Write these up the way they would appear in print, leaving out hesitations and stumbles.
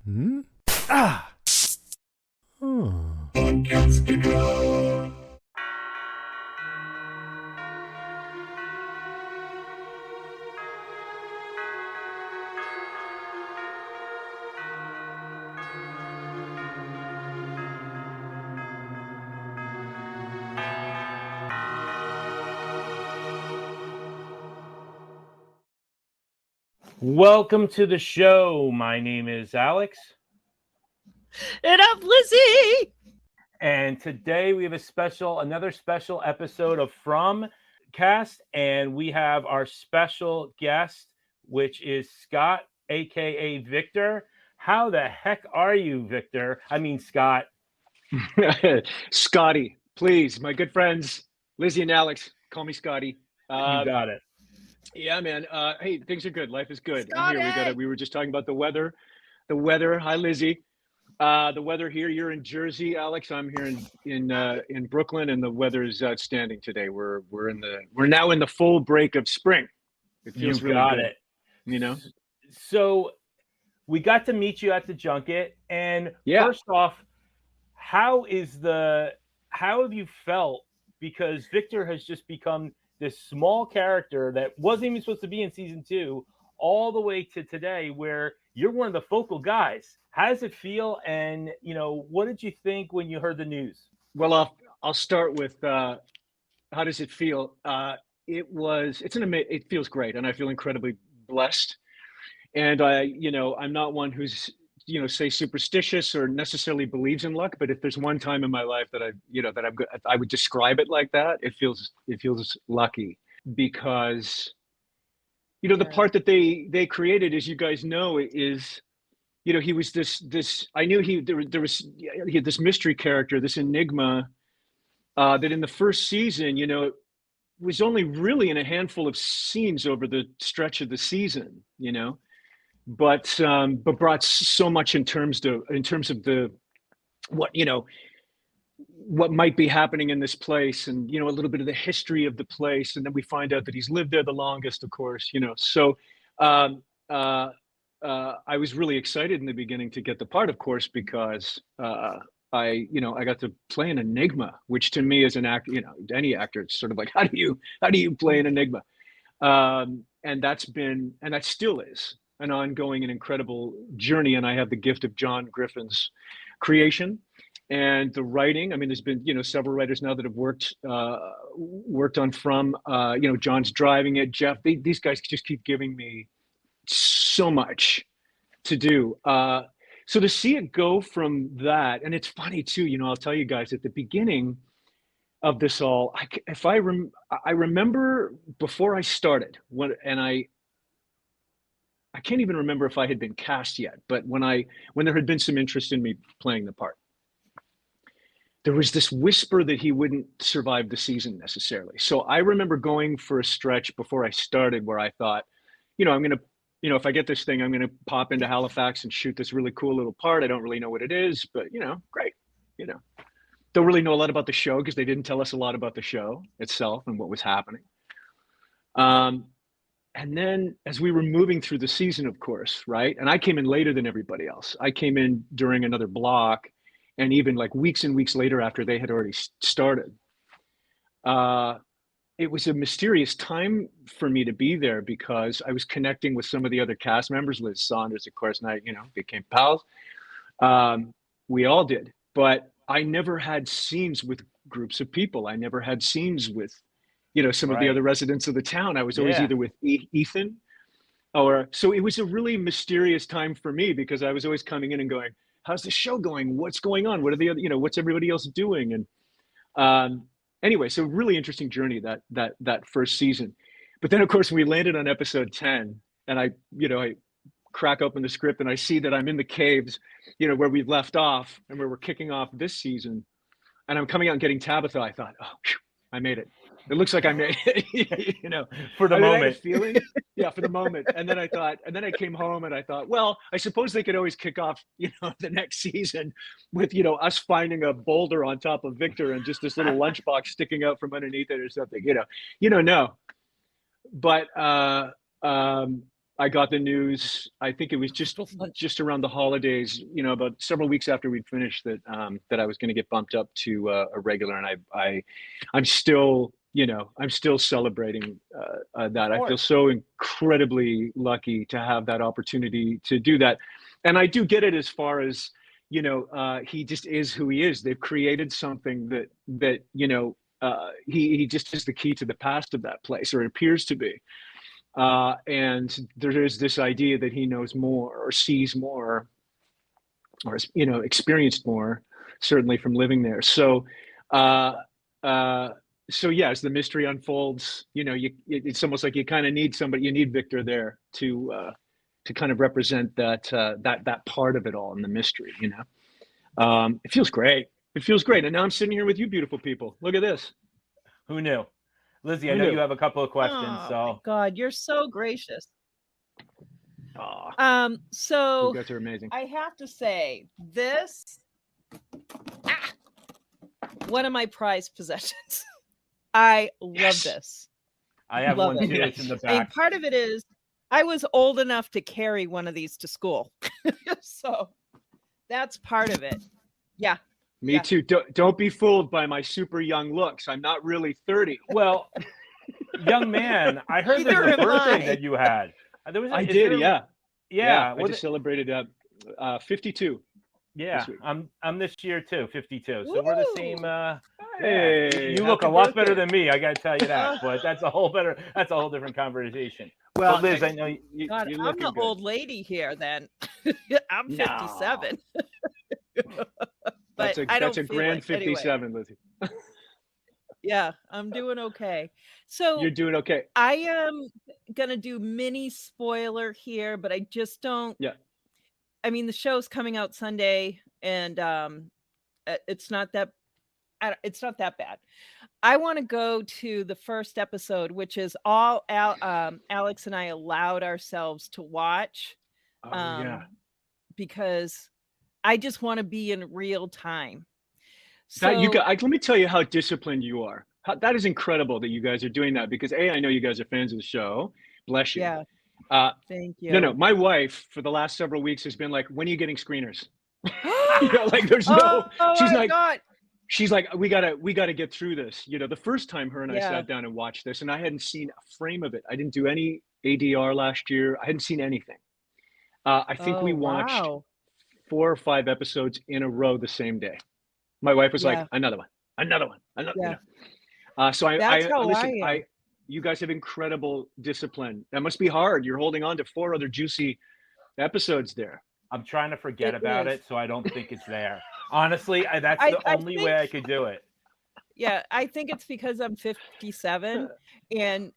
Hmm? Ah! Oh. Welcome to the show. My name is Alex. And I'm Lizzie. And today we have another special episode of From Cast. And we have our special guest, which is Scott, aka Victor. How the heck are you, Victor? I mean, Scott. Scotty, please, my good friends, Lizzie and Alex, call me Scotty. You got it. Yeah, man. Hey, things are good. Life is good. Scotty! I'm here. We were just talking about the weather. The weather. Hi, Lizzie. The weather here. You're in Jersey, Alex. I'm here in Brooklyn, and the weather is outstanding today. We're now in the full break of spring. It feels You really got good. it. You know. So we got to meet you at the junket, and Yeah. First off, how have you felt? Because Victor has just become this small character that wasn't even supposed to be in season 2, all the way to today, where you're one of the focal guys. How does it feel? And what did you think when you heard the news? Well, I'll start with how does it feel? It feels great, and I feel incredibly blessed. And I'm not one who's say superstitious or necessarily believes in luck, but if there's one time in my life that I would describe it like that, it feels lucky, because the part that they created, as you guys know, is he was this I knew he had this mystery character, this enigma, that in the first season was only really in a handful of scenes over the stretch of the season, but brought so much in terms of the what might be happening in this place, and a little bit of the history of the place, and then we find out that he's lived there the longest, of course. So I was really excited in the beginning to get the part, of course, because I got to play an enigma, which to me as an actor, any actor, it's sort of like, how do you play an enigma? And that still is an ongoing and incredible journey. And I have the gift of John Griffin's creation and the writing. I mean, there's been, several writers now that have worked on From, John's driving it. Jeff, these guys just keep giving me so much to do. So to see it go from that, and it's funny too, I'll tell you guys, at the beginning of this all, I remember before I started, I can't even remember if I had been cast yet, but when there had been some interest in me playing the part, there was this whisper that he wouldn't survive the season necessarily. So I remember going for a stretch before I started where I thought, I'm going to, if I get this thing, I'm going to pop into Halifax and shoot this really cool little part. I don't really know what it is, but great. Don't really know a lot about the show because they didn't tell us a lot about the show itself and what was happening. And then as we were moving through the season, of course, right? And I came in later than everybody else. I came in during another block, and even like weeks and weeks later after they had already started. It was a mysterious time for me to be there because I was connecting with some of the other cast members. Liz Saunders, of course, and I, became pals. We all did, but I never had scenes with groups of people. I never had scenes with, some of the other residents of the town. I was always either with Ethan so it was a really mysterious time for me because I was always coming in and going, how's the show going? What's going on? What are the other, what's everybody else doing? And anyway, so really interesting journey that first season. But then of course we landed on episode 10 and I crack open the script and I see that I'm in the caves, where we've left off and where we're kicking off this season. And I'm coming out and getting Tabitha. I thought, oh, whew, I made it. It looks like I made it, For the moment. I had a feeling, yeah, for the moment. And then I came home and I thought, well, I suppose they could always kick off, the next season with, us finding a boulder on top of Victor and just this little lunchbox sticking out from underneath it or something, you don't know. But I got the news. I think it was just around the holidays, about several weeks after we'd finished that that I was going to get bumped up to a regular, and I'm still, I'm still celebrating that. I feel so incredibly lucky to have that opportunity to do that, and I do get it as far as he just is who he is. They've created something that he just is the key to the past of that place, or it appears to be. And there is this idea that he knows more or sees more or experienced more, certainly from living there. So so yeah, as the mystery unfolds, it's almost like you kind of need somebody. You need Victor there to kind of represent that part of it all in the mystery. It feels great. It feels great. And now I'm sitting here with you beautiful people. Look at this. Who knew? Lizzie, I know you have a couple of questions. My God, you're so gracious. So you guys are amazing. I have to say, this one of my prized possessions. I love this. I have one too. It's in the back. And part of it is I was old enough to carry one of these to school. So that's part of it. Yeah. Me too. Don't be fooled by my super young looks. I'm not really 30. Well, young man, I heard there's a birthday that you had. I did, yeah. Yeah. I just celebrated 52. Yeah, I'm this year too, 52. So Woo! we're the same. Hey, you look a lot better than me. I got to tell you that. But that's a whole different conversation. Well, but Liz, I know you. God, you're I'm the good. old lady here. Then I'm 57. But that's a grand 57, anyway. Lizzie. Yeah, I'm doing okay. So you're doing okay. I am gonna do mini spoiler here, but I just don't. Yeah. I mean, the show's coming out Sunday, and it's not that bad. I want to go to the first episode, which is all Alex and I allowed ourselves to watch. Because I just want to be in real time. So let me tell you how disciplined you are. That is incredible that you guys are doing that, because I know you guys are fans of the show. Bless you. Yeah. Thank you. No. My wife for the last several weeks has been like, "When are you getting screeners?" Like there's no. She's like, we gotta get through this. The first time her and I sat down and watched this, and I hadn't seen a frame of it. I didn't do any ADR last year. I hadn't seen anything. I think we watched 4 or 5 episodes in a row the same day. My wife was like, another one. So you guys have incredible discipline. That must be hard. You're holding on to 4 other juicy episodes there. I'm trying to forget about it, so I don't think it's there. Honestly, that's the only way I could do it. Yeah, I think it's because I'm 57 and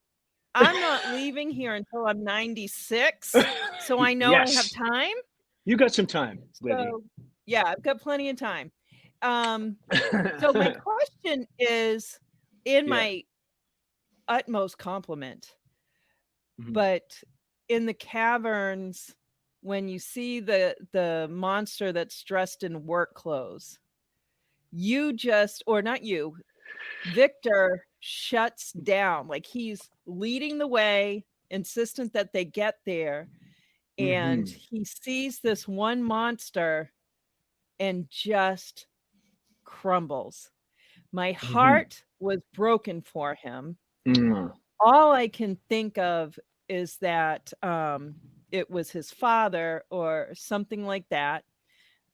I'm not leaving here until I'm 96. So I know I have time. You got some time, Liddy. So, yeah, I've got plenty of time. So my question is, in my utmost compliment, but in the caverns, when you see the monster that's dressed in work clothes, Victor shuts down, like he's leading the way, insistent that they get there, and he sees this one monster and just crumbles. My heart was broken for him. All I can think of is that it was his father or something like that.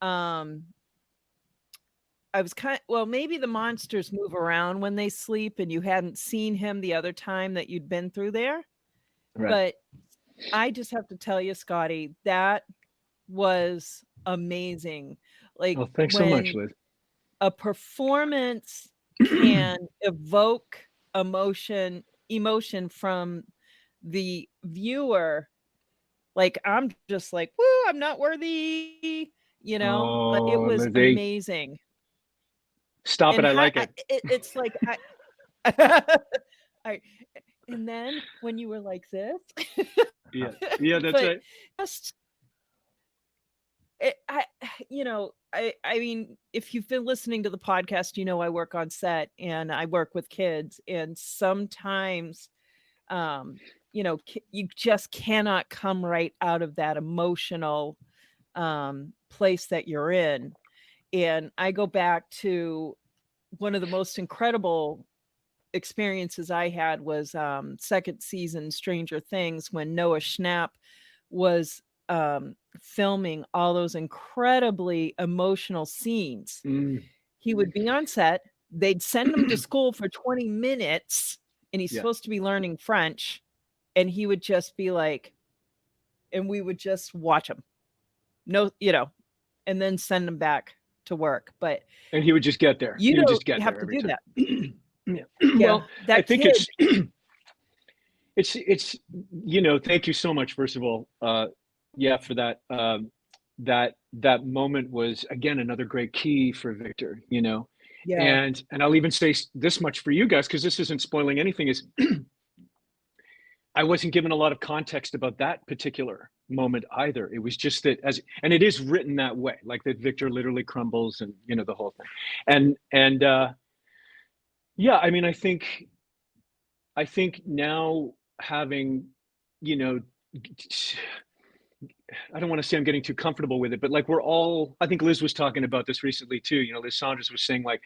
I was maybe the monsters move around when they sleep and you hadn't seen him the other time that you'd been through there. Right. But I just have to tell you, Scotty, that was amazing. Like, thanks so much, Liz. A performance can evoke emotion from the viewer. Like, I'm just like, woo, I'm not worthy. It was amazing. Stop it. I like it. It's like, and then when you were like this. Yeah, that's right. Just, I mean, if you've been listening to the podcast, I work on set and I work with kids, and sometimes you just cannot come right out of that emotional place that you're in. And I go back to one of the most incredible experiences I had was second season Stranger Things, when Noah Schnapp was filming all those incredibly emotional scenes. He would be on set, they'd send him to school for 20 minutes, and he's supposed to be learning French, and he would just be like, and we would just watch him. No, and then send him back to work. And he would just get there. You just get have there to do time. that. Well, that I think kid, it's thank you so much, first of all, for that moment was, again, another great key for Victor, and I'll even say this much for you guys, because this isn't spoiling anything, is I wasn't given a lot of context about that particular moment either. It was just that and it is written that way, like that Victor literally crumbles and the whole thing. And I mean, I think now having, I don't want to say I'm getting too comfortable with it, but like I think Liz was talking about this recently too. Liz Saunders was saying, like,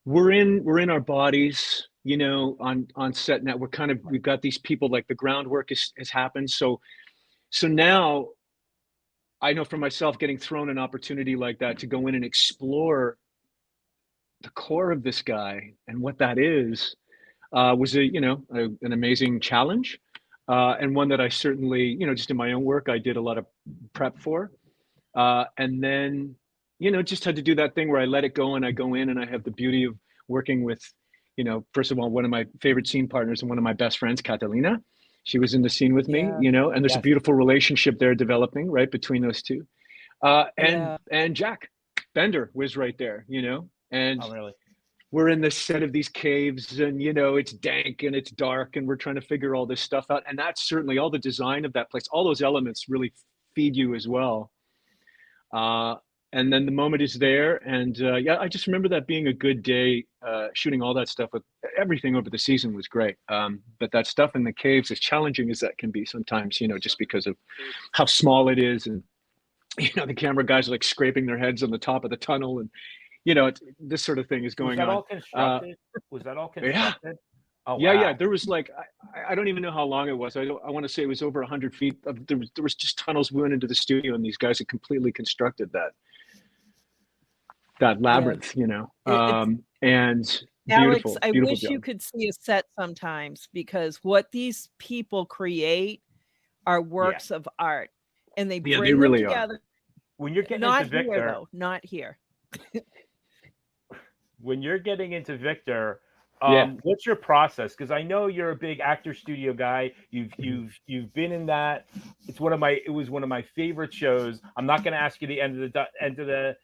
we're in our bodies, on set now. We've got these people, like the groundwork has happened. So now I know for myself, getting thrown an opportunity like that to go in and explore the core of this guy and what that is, was an amazing challenge, and one that I certainly, just in my own work, I did a lot of prep for, and then, just had to do that thing where I let it go and I go in and I have the beauty of working with, first of all, one of my favorite scene partners and one of my best friends, Catalina. She was in the scene with me, and there's a beautiful relationship there developing right between those two. And Jack Bender was right there, and really? We're in this set of these caves, and it's dank and it's dark, and we're trying to figure all this stuff out. And that's certainly all the design of that place. All those elements really feed you as well. And then the moment is there, and I just remember that being a good day, shooting all that stuff. With everything over the season was great, but that stuff in the caves, as challenging as that can be sometimes, just because of how small it is, and the camera guys are like scraping their heads on the top of the tunnel, and this sort of thing is going on. Was that all constructed? Was that all constructed? Yeah. Oh, wow. Yeah. There was like, I don't even know how long it was. I want to say it was over 100 feet. There was just tunnels we went into the studio, and these guys had completely constructed that labyrinth, and beautiful. Alex, I beautiful wish job. you could see a set sometimes, because what these people create are works of art, and they bring they really them together. When you're getting Not into Victor, here, though. Not here. when you're getting into Victor, what's your process? Because I know you're a big actor studio guy. You've been in that. It was one of my favorite shows. I'm not going to ask you the end of the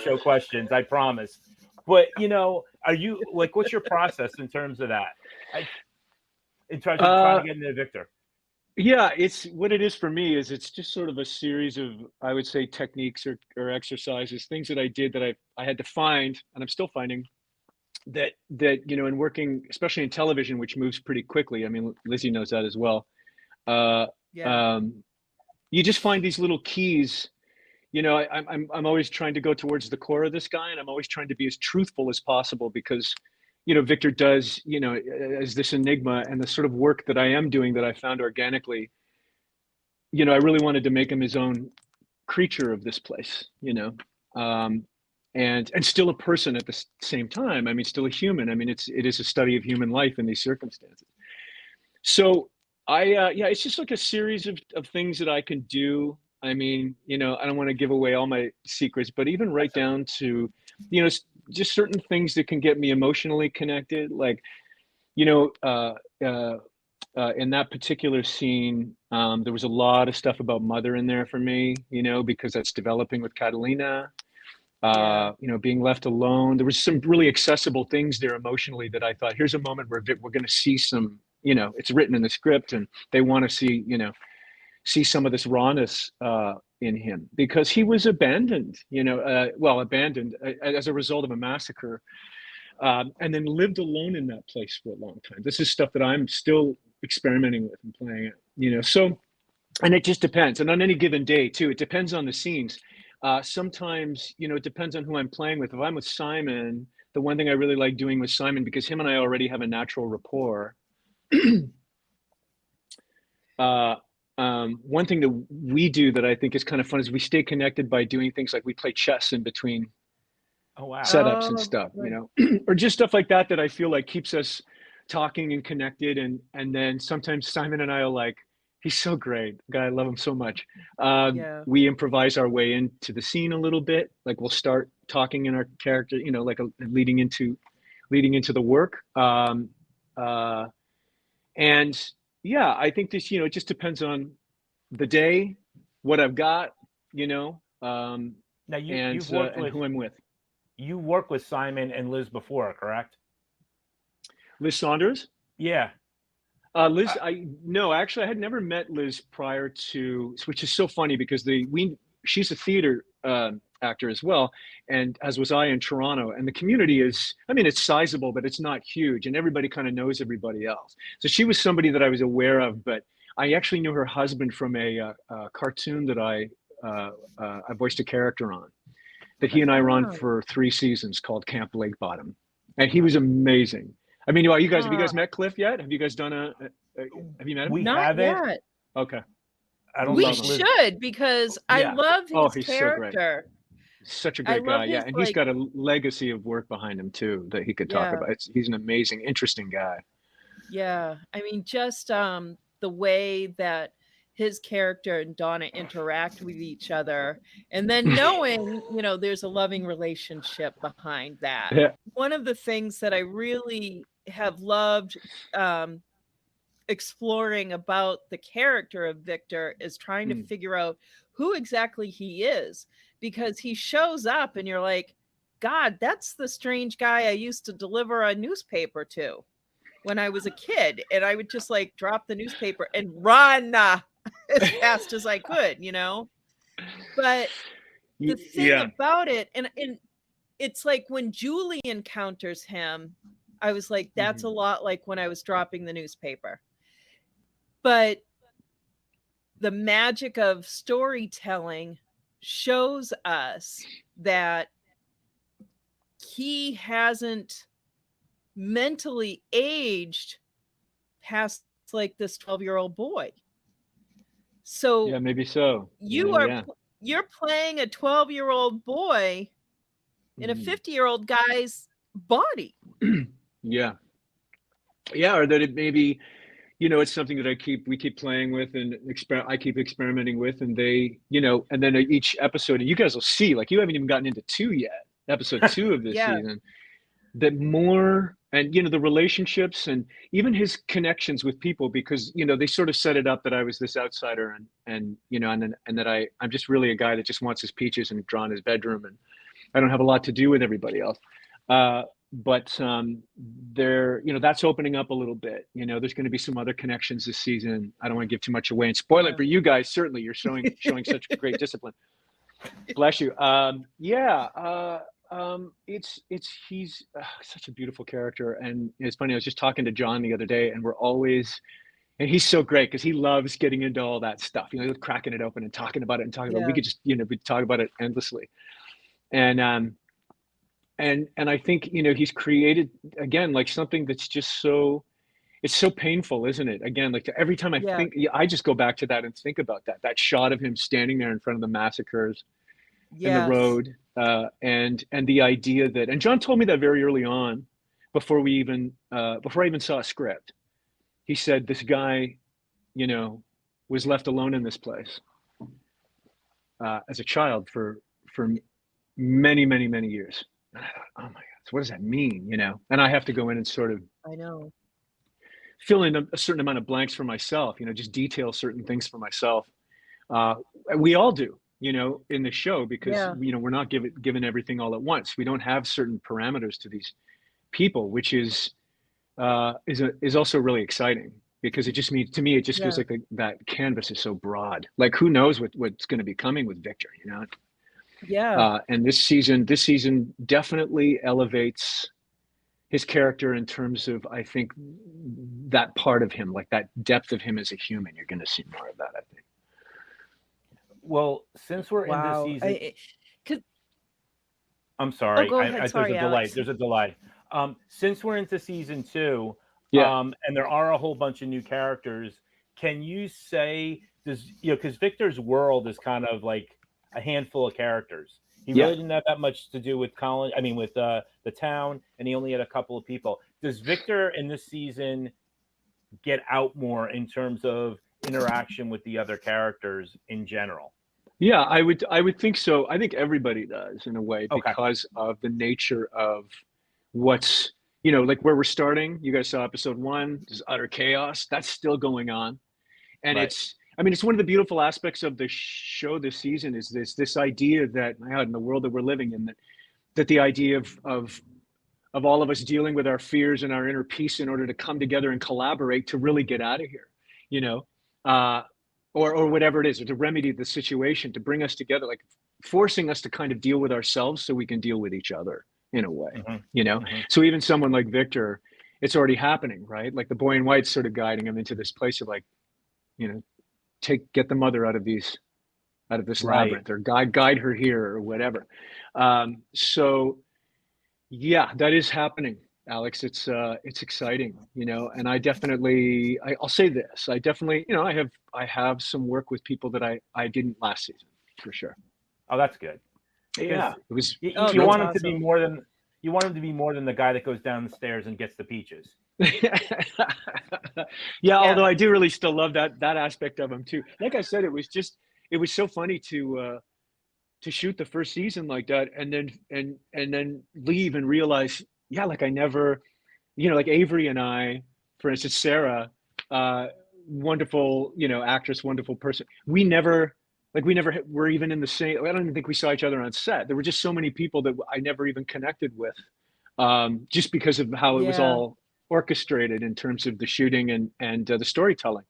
show questions, I promise. But are you like, what's your process in terms of that? In terms of trying to get into Victor? Yeah, it's what it is for me is it's just sort of a series of, I would say, techniques or exercises, things that I did that I had to find, and I'm still finding, that in working, especially in television, which moves pretty quickly. I mean, Lizzie knows that as well. You just find these little keys. I'm always trying to go towards the core of this guy, and I'm always trying to be as truthful as possible, because Victor does, as this enigma, and the sort of work that I am doing that I found organically, I really wanted to make him his own creature of this place, and still a person at the same time. I mean, still a human. I mean, it is a study of human life in these circumstances. So it's just like a series of things that I can do. I mean, I don't want to give away all my secrets, but even right down to, just certain things that can get me emotionally connected. Like, in that particular scene, there was a lot of stuff about mother in there for me, because that's developing with Catalina, being left alone. There was some really accessible things there emotionally that I thought, here's a moment where we're going to see some, it's written in the script, and they want to see some of this rawness in him, because he was abandoned, abandoned as a result of a massacre, and then lived alone in that place for a long time. This is stuff that I'm still experimenting with and playing it, so, and it just depends. And on any given day too, it depends on the scenes. Sometimes, it depends on who I'm playing with. If I'm with Simon, the one thing I really like doing with Simon, because him and I already have a natural rapport. One thing that we do that I think is kind of fun is we stay connected by doing things like we play chess in between setups and stuff, or just stuff like that I feel like keeps us talking and connected. And then sometimes Simon and I are like, he's so great. God, I love him so much. We improvise our way into the scene a little bit. Like we'll start talking in our character, like leading into the work. And yeah, I think this, it just depends on the day, what I've got, Now you've worked with, who I'm with. You worked with Simon and Liz before, correct? Liz Saunders? Yeah. Liz, actually, I had never met Liz prior to, which is so funny because she's a theater actor as well, and as was I in Toronto. And the community is, it's sizable, but it's not huge, and everybody kind of knows everybody else. So she was somebody that I was aware of, but I actually knew her husband from a cartoon that I voiced a character on, that he and I ran for 3 seasons, called Camp Lake Bottom, and he was amazing. Have you guys met Cliff yet? Have you guys done have you met him? We Not haven't. yet. Okay. We should, because I love his character. Such a great guy. Yeah. And he's got a legacy of work behind him too, that he could talk about. He's an amazing, interesting guy. Yeah. Just the way that his character and Donna interact with each other, and then knowing, there's a loving relationship behind that. Yeah. One of the things that I really have loved exploring about the character of Victor is trying to figure out who exactly he is, because he shows up and you're like, God, that's the strange guy I used to deliver a newspaper to when I was a kid. And I would just drop the newspaper and run as fast as I could, But the thing about it, and it's like when Julie encounters him, I was like, that's a lot like when I was dropping the newspaper. But the magic of storytelling shows us that he hasn't mentally aged past this 12-year-old boy. So yeah, maybe so. You're playing a 12-year-old boy in a 50-year-old guy's body. Yeah, or that it maybe, it's something that we keep playing with, and I keep experimenting with, and they, and then each episode, and you guys will see, you haven't even gotten into 2 yet, episode 2 of this season, that more, and the relationships and even his connections with people, because they sort of set it up that I was this outsider, and that I'm just really a guy that just wants his peaches and draw in his bedroom, and I don't have a lot to do with everybody else. But there, that's opening up a little bit. There's going to be some other connections this season. I don't want to give too much away and spoil it for you guys. Certainly, you're showing such great discipline. Bless you. He's such a beautiful character, and it's funny. I was just talking to John the other day, and and he's so great because he loves getting into all that stuff. Cracking it open and talking about it about it. We could just we talk about it endlessly, and I think he's created again something that's just it's so painful, isn't it? Again, every time I think, I just go back to that and think about that shot of him standing there in front of the massacres in the road, and the idea that, and John told me that very early on, before I even saw a script. He said this guy, was left alone in this place as a child for many, many, many years. And I thought, oh my God, so what does that mean? And I have to go in and sort of, I know, fill in a certain amount of blanks for myself, just detail certain things for myself. We all do, in the show, because, we're not given everything all at once. We don't have certain parameters to these people, which is also really exciting, because it just means, to me, it just feels like that canvas is so broad. Who knows what's going to be coming with Victor, Yeah. And this season definitely elevates his character in terms of, I think, that part of him, like that depth of him as a human. You're going to see more of that, I think. Well, since we're into Wow. season, I'm Oh, sorry. go ahead. There's Sorry, a delay. Alex. There's a delay. Since we're into season 2, Yeah. and there are a whole bunch of new characters, can you say because Victor's world is kind of like a handful of characters. He Yeah. really didn't have that much to do with Colin. I mean, with the town, and he only had a couple of people. Does Victor in this season get out more in terms of interaction with the other characters in general? Yeah, I would think so. I think everybody does in a way, Okay. because of the nature of what's, you know, like where we're starting. You guys saw episode 1, there's utter chaos. That's still going on. And Right. it's one of the beautiful aspects of the show this season is this idea that, my God, in the world that we're living in, that the idea of all of us dealing with our fears and our inner peace in order to come together and collaborate to really get out of here, you know, or whatever it is, or to remedy the situation, to bring us together, like forcing us to kind of deal with ourselves so we can deal with each other in a way, you know? So even someone like Victor, it's already happening, right? Like the boy in white's sort of guiding him into this place of like, you know, get the mother out of this Right. labyrinth, or guide her here, or whatever. So yeah, that is happening, Alex. It's exciting, you know, and I'll say this. I definitely, you know, I have some work with people that I didn't last season, for sure. Oh, that's good. Yeah, it was. You Oh, want him that's to be awesome. more than the guy that goes down the stairs and gets the peaches. Yeah, although I do really still love that aspect of him too. Like I said, it was so funny to shoot the first season like that, and then leave and realize, yeah, like I never, you know, like Avery and I, for instance, Sarah, wonderful, you know, actress, wonderful person. We never were even in the same. I don't even think we saw each other on set. There were just so many people that I never even connected with, just because of how it was Yeah. all orchestrated in terms of the shooting and the storytelling.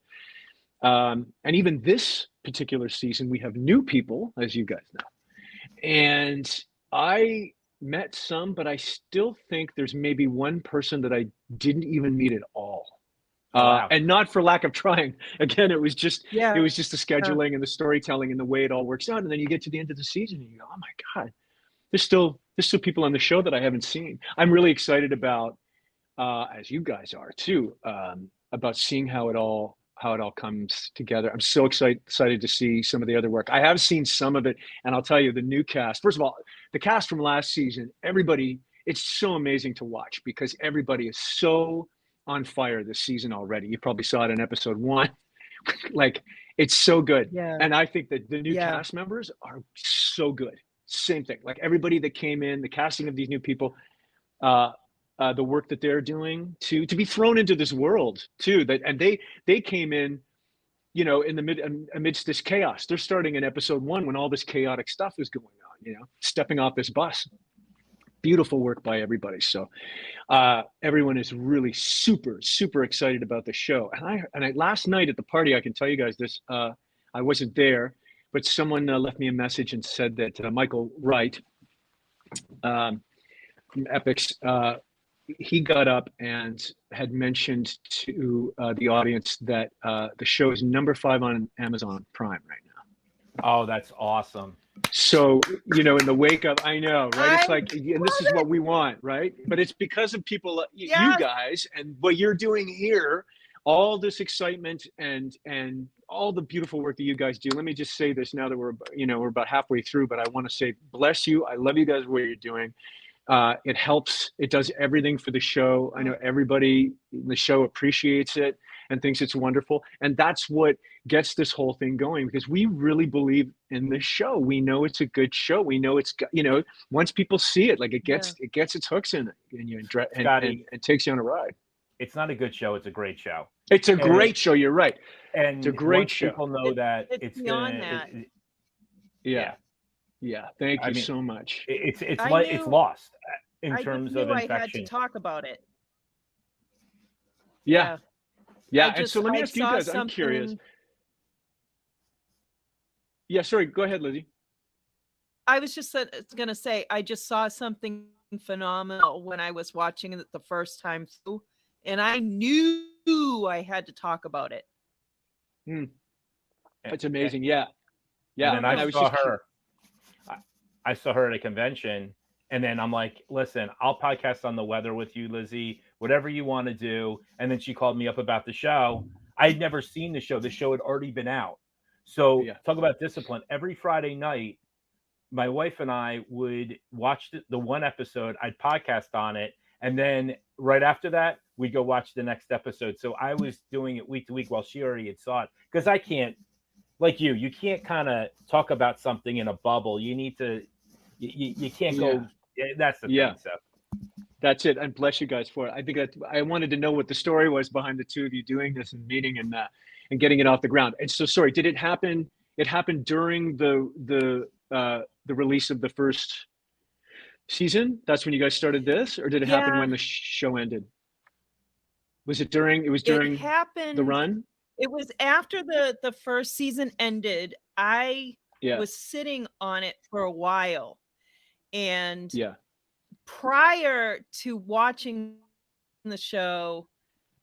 And even this particular season, we have new people, as you guys know. And I met some, but I still think there's maybe one person that I didn't even meet at all. Wow. And not for lack of trying. Again, it was just the Yeah. scheduling and the storytelling and the way it all works out. And then you get to the end of the season and you go, oh my God, there's still people on the show that I haven't seen. I'm really excited about, as you guys are too, about seeing how it all comes together. I'm so excited to see some of the other work. I have seen some of it, and I'll tell you, the new cast. First of all, the cast from last season, everybody, it's so amazing to watch because everybody is so on fire this season already. You probably saw it in episode 1. Like, it's so good. Yeah. And I think that the new cast members are so good. Same thing. Like everybody that came in, the casting of these new people, the work that they're doing to be thrown into this world too, and they came in, you know, in the amidst this chaos. They're starting in episode 1 when all this chaotic stuff is going on, you know, stepping off this bus. Beautiful work by everybody. So everyone is really super, super excited about the show. And I last night at the party, I can tell you guys this, I wasn't there, but someone left me a message and said that Michael Wright from Epics, he got up and had mentioned to the audience that the show is number 5 on Amazon Prime right now. Oh, that's awesome. So, you know, in the wake of, I know, right? It's like, and this is what we want, right? But it's because of people like you guys and what you're doing here, all this excitement and all the beautiful work that you guys do. Let me just say this now that we're about halfway through, but I want to say, bless you. I love you guys, what you're doing. It helps. It does everything for the show. I know everybody in the show appreciates it and thinks it's wonderful. And that's what gets this whole thing going, because we really believe in this show. We know it's a good show. We know it's, you know, once people see it, like it gets its hooks in it and takes you on a ride. It's not a good show. It's a great show. It's a great show. You're right. And it's a great show. People know that it's beyond that. Yeah. Thank you so much. It's lost in terms of infection. I had to talk about it. Yeah. And so let me ask you guys, I'm curious. Yeah, sorry, go ahead, Lizzie. I was just going to say, I just saw something phenomenal when I was watching it the first time through, and I knew I had to talk about it. That's amazing. Yeah. And then And I was saw just her. I saw her at a convention, and then I'm like, listen, I'll podcast on the weather with you, Lizzie, whatever you want to do. And then she called me up about the show. I'd never seen the show. The show had already been out. So talk about discipline. Every Friday night, my wife and I would watch the one episode. I'd podcast on it. And then right after that, we'd go watch the next episode. So I was doing it week to week while she already had saw it. Because I can't, like you can't kind of talk about something in a bubble. You need to, you can't go. That's the thing. So that's it. And bless you guys for it. I think that I wanted to know what the story was behind the two of you doing this and meeting and getting it off the ground. And so, sorry, did it happen? It happened during the release of the first season? That's when you guys started this, or did it happen when the show ended? Was it during? It was during it happened, the run. It was after the first season ended. I was sitting on it for a while, and prior to watching the show,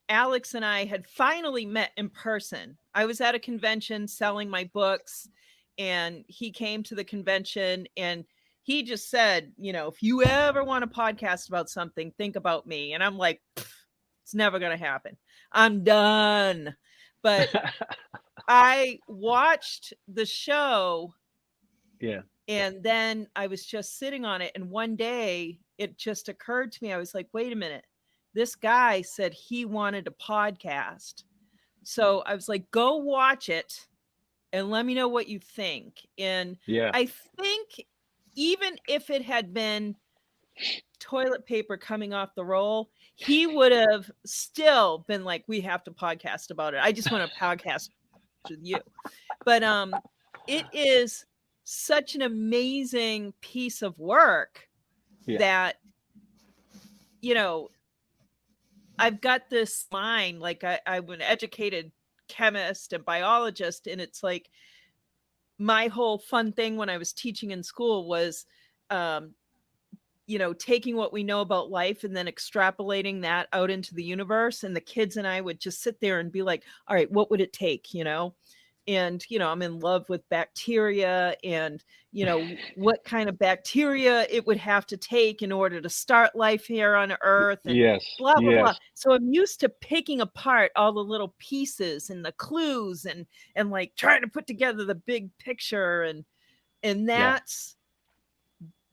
Alex and I had finally met in person. I was at a convention selling my books, and he came to the convention, and he just said, if you ever want to podcast about something, think about me. And I'm like, it's never going to happen. I'm done. But I watched the show. And then I was just sitting on it. And one day it just occurred to me. I was like, wait a minute. This guy said he wanted a podcast. So I was like, go watch it and let me know what you think. And I think even if it had been toilet paper coming off the roll, he would have still been like, we have to podcast about it. I just want to podcast with you. But it is such an amazing piece of work that, I've got this mind, like I'm an educated chemist and biologist, and it's like my whole fun thing when I was teaching in school was taking what we know about life and then extrapolating that out into the universe. And the kids and I would just sit there and be like, all right, what would it take, And, I'm in love with bacteria and, what kind of bacteria it would have to take in order to start life here on Earth and blah, blah, blah. So I'm used to picking apart all the little pieces and the clues and like trying to put together the big picture. And that's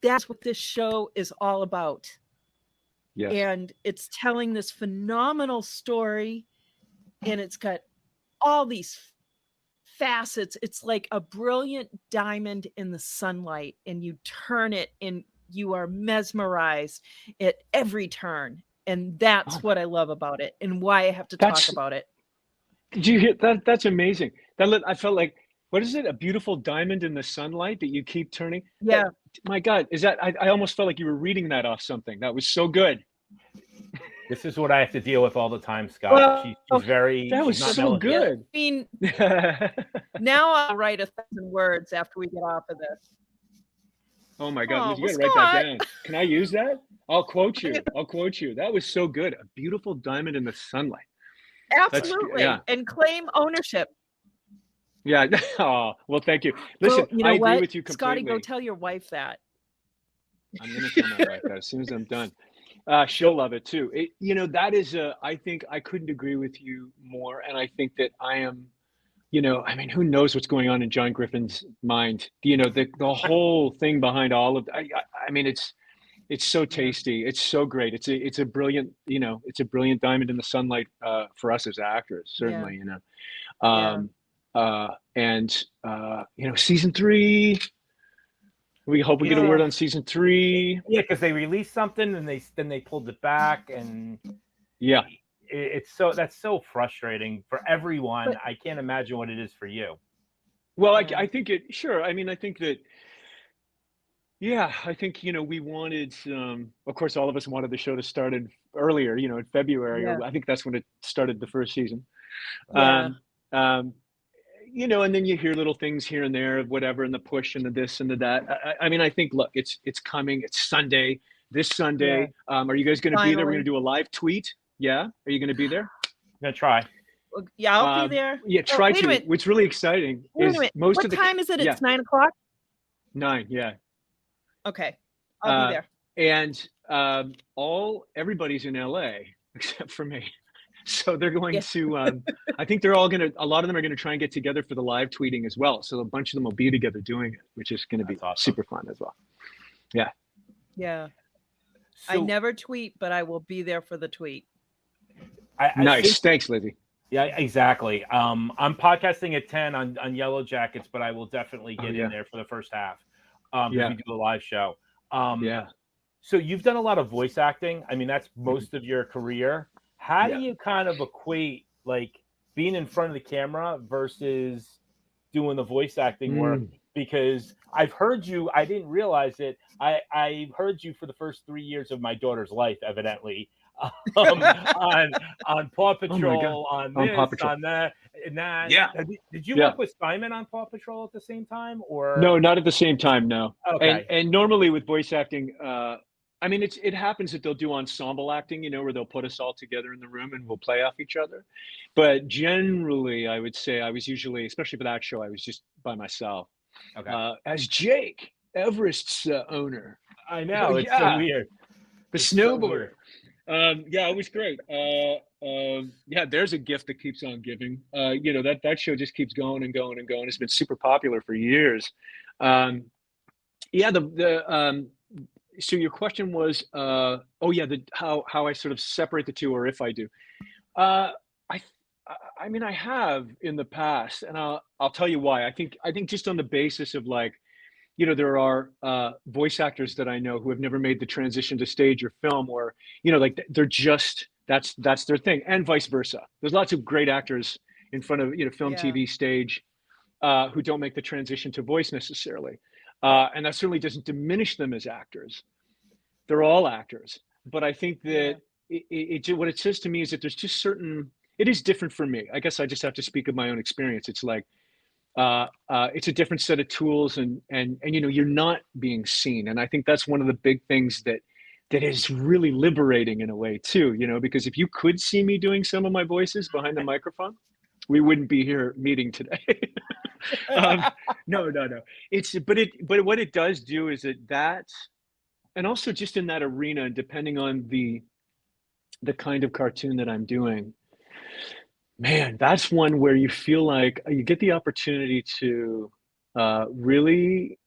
what this show is all about. And it's telling this phenomenal story, and it's got all these facets. It's like a brilliant diamond in the sunlight, and you turn it and you are mesmerized at every turn. And that's what I love about it and why I have to talk about it. Did you hear that? That's amazing. I felt like, what is it? A beautiful diamond in the sunlight that you keep turning. Yeah. My God, is that, I almost felt like you were reading that off something. That was so good. This is what I have to deal with all the time, Scott. Well, she's very. That was so good. I mean, now I'll write 1,000 words after we get off of this. Oh my God, you gotta write that down. Can I use that? I'll quote you. That was so good. A beautiful diamond in the sunlight. Absolutely, and claim ownership. Yeah. Oh, well, thank you. Listen, I agree with you completely. Scotty, go tell your wife that. I'm gonna tell my wife that as soon as I'm done. She'll love it too. That is I think I couldn't agree with you more. And I think that I am, who knows what's going on in John Griffin's mind, the whole thing behind all of, it's so tasty. It's so great. It's a brilliant, it's a brilliant diamond in the sunlight for us as actors, certainly, season 3, we hope we get a word on season 3. Yeah, because they released something and then they pulled it back, and that's so frustrating for everyone. I can't imagine what it is for you. Well, I think it. Sure, I think that. Yeah, I think we wanted. Of course, all of us wanted the show to start earlier. In February, or I think that's when it started the first season. And then you hear little things here and there of whatever, and the push and the this and the that. I think, look, it's coming. It's Sunday, this Sunday. Are you guys going to be there? We're going to do a live tweet. Yeah. Are you going to be there? I'm going to try. Yeah, I'll be there. Yeah, try to. What's really exciting is most what of the time is it? It's 9 o'clock? 9, yeah. Okay. I'll be there. And everybody's in LA except for me. So they're going to, I think they're all going to, a lot of them are going to try and get together for the live tweeting as well. So a bunch of them will be together doing it, which is going to be super fun as well. Yeah. Yeah. So, I never tweet, but I will be there for the tweet. Nice. Thanks, Lizzie. Yeah, exactly. I'm podcasting at 10 on Yellow Jackets, but I will definitely get in there for the first half. We do a live show. So you've done a lot of voice acting. I mean, that's most of your career. How do you kind of equate like being in front of the camera versus doing the voice acting work? Because I've heard you, I didn't realize it. I heard you for the first 3 years of my daughter's life, evidently. on Paw Patrol, on this, Paw Patrol. On that, and that. Yeah. Did you work with Simon on Paw Patrol at the same time, or no? Not at the same time. No. Okay. And normally with voice acting, I mean, it happens that they'll do ensemble acting, you know, where they'll put us all together in the room and we'll play off each other. But generally, I would say I was usually, especially for that show, I was just by myself. Okay. As Jake, Everest's owner. I know, it's so weird. The snowboarder. It was great. There's a gift that keeps on giving. You know, that show just keeps going and going and going. It's been super popular for years. So your question was, how I sort of separate the two, or if I do. I mean, I have in the past, and I'll tell you why. I think just on the basis of like, you know, there are voice actors that I know who have never made the transition to stage or film, or, you know, like they're just, that's their thing, and vice versa. There's lots of great actors in front of, you know, film, TV, stage, who don't make the transition to voice necessarily. And that certainly doesn't diminish them as actors. They're all actors. But I think that what it says to me is that there's just certain, it is different for me. I guess I just have to speak of my own experience. It's like, it's a different set of tools, and you know, you're not being seen. And I think that's one of the big things that is really liberating in a way too, you know, because if you could see me doing some of my voices behind the microphone, we wouldn't be here meeting today. No. But what it does do is that, and also just in that arena, and depending on the kind of cartoon that I'm doing, man, that's one where you feel like you get the opportunity to really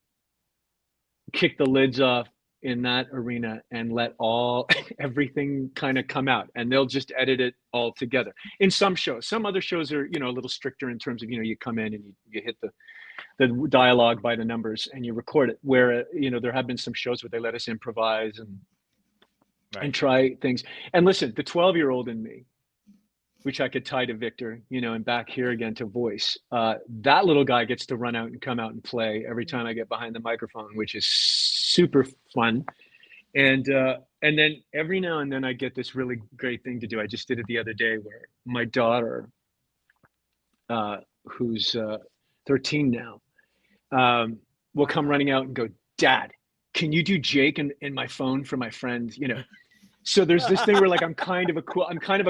kick the lids off in that arena and let everything kind of come out, and they'll just edit it all together. In some shows, some other shows are, you know, a little stricter in terms of, you know, you come in and you hit the dialogue by the numbers and you record it, where, you know, there have been some shows where they let us improvise and try things. And listen, the 12-year-old in me, which I could tie to Victor, you know, and back here again to voice, that little guy gets to run out and come out and play every time I get behind the microphone, which is super fun. And then every now and then I get this really great thing to do. I just did it the other day, where my daughter, who's 13 now, will come running out and go, "Dad, can you do Jake in my phone for my friend?" You know. So there's this thing where like I'm kind of a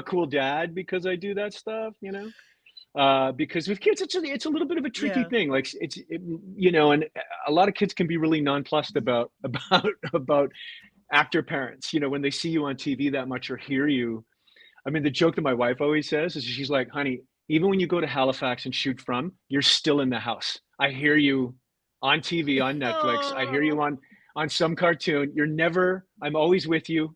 cool dad because I do that stuff, you know. Because with kids, it's a little bit of a tricky thing. Like you know, and a lot of kids can be really nonplussed about actor parents. You know, when they see you on TV that much or hear you. I mean, the joke that my wife always says is, she's like, "Honey, even when you go to Halifax and shoot from, you're still in the house. I hear you on TV, on Netflix. I hear you on some cartoon. You're never. I'm always with you."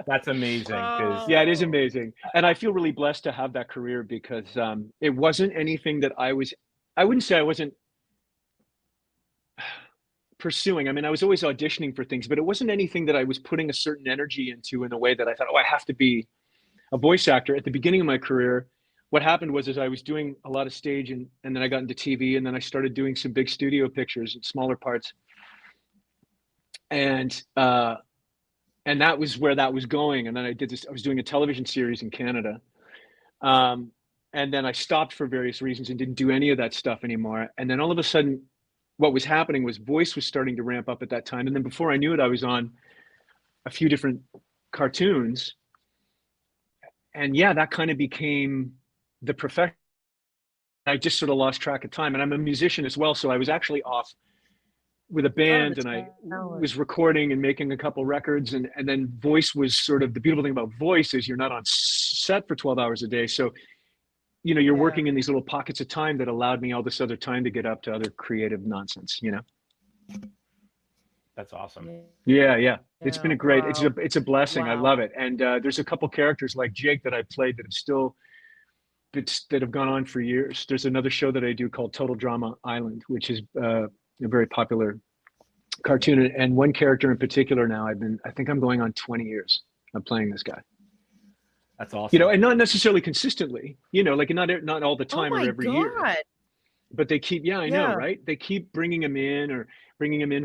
That's amazing. Yeah, it is amazing. And I feel really blessed to have that career, because it wasn't anything that I wouldn't say I wasn't pursuing. I mean, I was always auditioning for things, but it wasn't anything that I was putting a certain energy into in a way that I thought, oh, I have to be a voice actor. At the beginning of my career, what happened was I was doing a lot of stage, and then I got into TV, and then I started doing some big studio pictures and smaller parts. And that was where that was going. And then I was doing a television series in Canada. And then I stopped for various reasons and didn't do any of that stuff anymore. And then all of a sudden, what was happening was voice was starting to ramp up at that time. And then before I knew it, I was on a few different cartoons. And yeah, that kind of became the profession. I just sort of lost track of time. And I'm a musician as well. So I was actually off with a band, and I was recording and making a couple records. And then voice was sort of, the beautiful thing about voice is you're not on set for 12 hours a day. So, you know, you're working in these little pockets of time that allowed me all this other time to get up to other creative nonsense, you know? That's awesome. Yeah. It's been a great, Wow. it's a blessing. Wow. I love it. And there's a couple characters like Jake that I played that have still, that have gone on for years. There's another show that I do called Total Drama Island, which is a very popular cartoon. And one character in particular now, I think I'm going on 20 years of playing this guy. That's awesome. You know, and not necessarily consistently, you know, like not all the time or every year. But they keep, I know, right? They keep bringing him in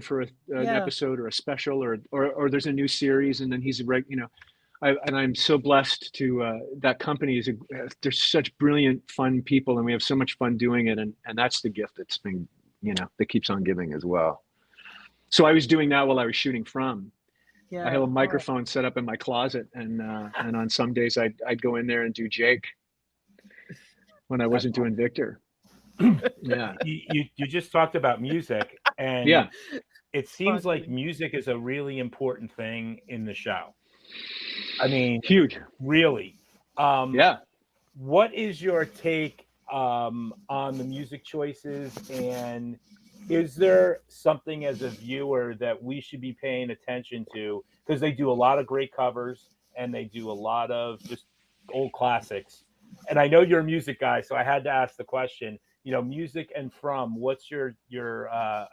for an episode or a special or there's a new series, and then he's you know, I'm so blessed to that company they're such brilliant, fun people, and we have so much fun doing it, and that's the gift that's been, you know, that keeps on giving as well. So I was doing that while I was shooting From. I have a microphone set up in my closet, and on some days I'd go in there and do Jake when I wasn't doing Victor. Yeah. You just talked about music, and it seems like music is a really important thing in the show. I mean, huge, really. What is your take on the music choices, and is there something as a viewer that we should be paying attention to? Because they do a lot of great covers, and they do a lot of just old classics. And I know you're a music guy, so I had to ask the question. You know, music and From, what's your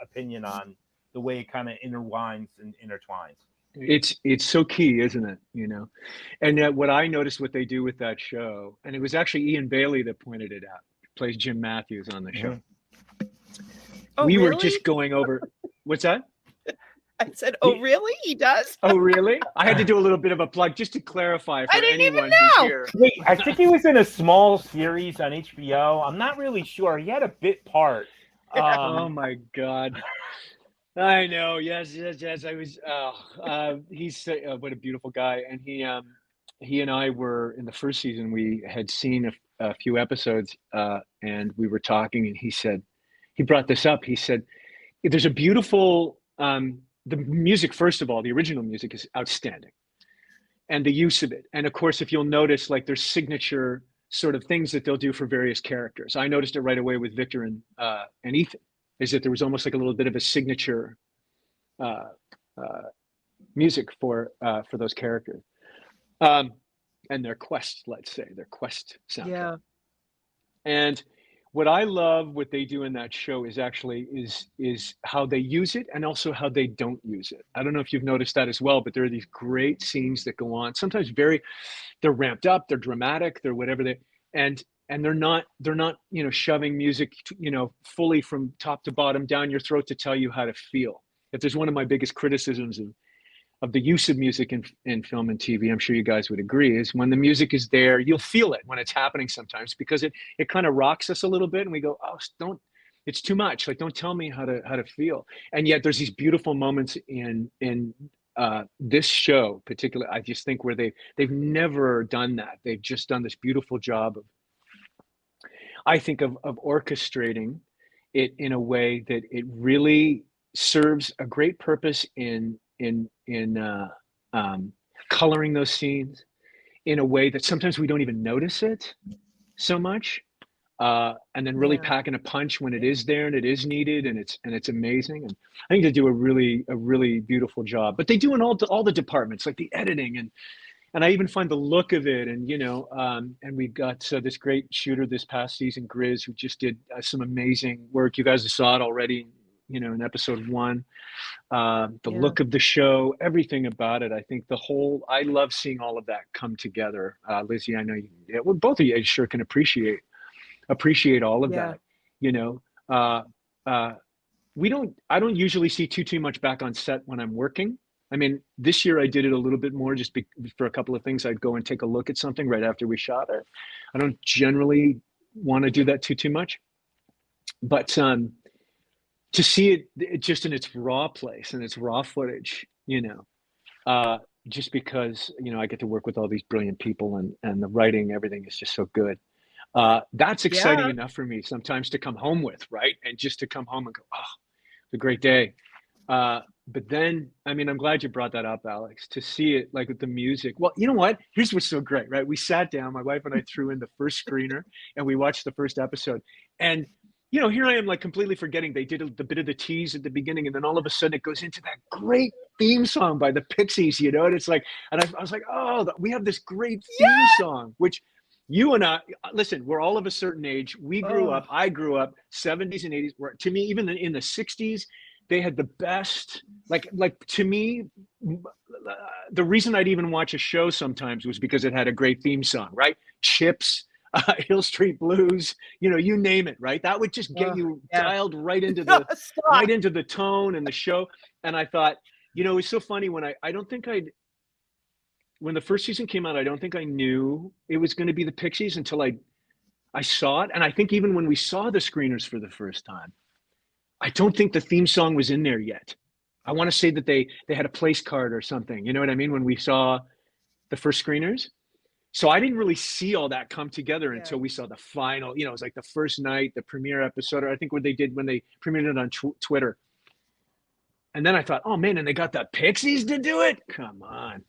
opinion on the way it kind of intertwines and intertwines? It's so key, isn't it? You know, and what I noticed what they do with that show, and it was actually Ian Bailey that pointed it out. Plays Jim Matthews on the show. We were just going over. What's that? I said, "Oh, really? He does?" Oh, really? I had to do a little bit of a plug just to clarify for anyone who's here. Wait, I think he was in a small series on HBO. I'm not really sure. He had a bit part. Oh my God! I know. Yes. I was. He's what a beautiful guy, and he and I were in the first season. We had seen a few episodes, and we were talking, and he brought this up. He said, "There's a beautiful." The music, first of all, the original music is outstanding, and the use of it. And of course, if you'll notice, like there's signature sort of things that they'll do for various characters. I noticed it right away with Victor and Ethan, is that there was almost like a little bit of a signature music for those characters, and their quest, let's say, their quest soundtrack. Yeah. And what I love what they do in that show is how they use it, and also how they don't use it. I don't know if you've noticed that as well, but there are these great scenes that go on. Sometimes they're ramped up, they're dramatic, they're whatever and they're not, you know, shoving music, you know, fully from top to bottom down your throat to tell you how to feel. If there's one of my biggest criticisms of the use of music in film and TV, I'm sure you guys would agree, is when the music is there, you'll feel it when it's happening sometimes, because it kind of rocks us a little bit, and we go, oh, it's too much. Like, don't tell me how to feel. And yet there's these beautiful moments in this show, particularly, I just think, where they've never done that. They've just done this beautiful job of orchestrating it in a way that it really serves a great purpose in coloring those scenes in a way that sometimes we don't even notice it so much, and then really packing a punch when it is there and it is needed, and it's amazing. And I think they do a really beautiful job. But they do in all the departments, like the editing, and I even find the look of it, and you know, and we've got this great shooter this past season, Grizz, who just did some amazing work. You guys saw it already, you know, in episode 1. The look of the show, everything about it. I think I love seeing all of that come together. Lizzie, I know both of you sure can appreciate all of that. You know, I don't usually see too much back on set when I'm working. I mean, this year I did it a little bit more just for a couple of things. I'd go and take a look at something right after we shot it. I don't generally want to do that too much, but to see it just in its raw place and its raw footage, just because, I get to work with all these brilliant people and the writing, everything is just so good. That's exciting enough for me sometimes to come home with, right? And just to come home and go, oh, it's a great day. But then, I'm glad you brought that up, Alex, to see it like with the music. Well, you know what? Here's what's so great, right? We sat down, my wife and I threw in the first screener and we watched the first episode. And, here I am like completely forgetting they did the bit of the tease at the beginning. And then all of a sudden it goes into that great theme song by the Pixies, and it's like, and I was like, oh, we have this great theme song, which you and I, listen, we're all of a certain age. We grew up, I grew up 70s and 80s, where to me, even in the 60s, they had the best, like to me, the reason I'd even watch a show sometimes was because it had a great theme song, right? Chips, Hill Street Blues, you name it, right? That would just get you dialed right into the tone and the show. And I thought, it's so funny when when the first season came out, I don't think I knew it was going to be the Pixies until I saw it. And I think even when we saw the screeners for the first time, I don't think the theme song was in there yet. I want to say that they had a place card or something. You know what I mean? When we saw the first screeners. So I didn't really see all that come together until we saw the final, it was like the first night, the premiere episode, or I think what they did when they premiered it on Twitter. And then I thought, oh man, and they got the Pixies to do it? Come on.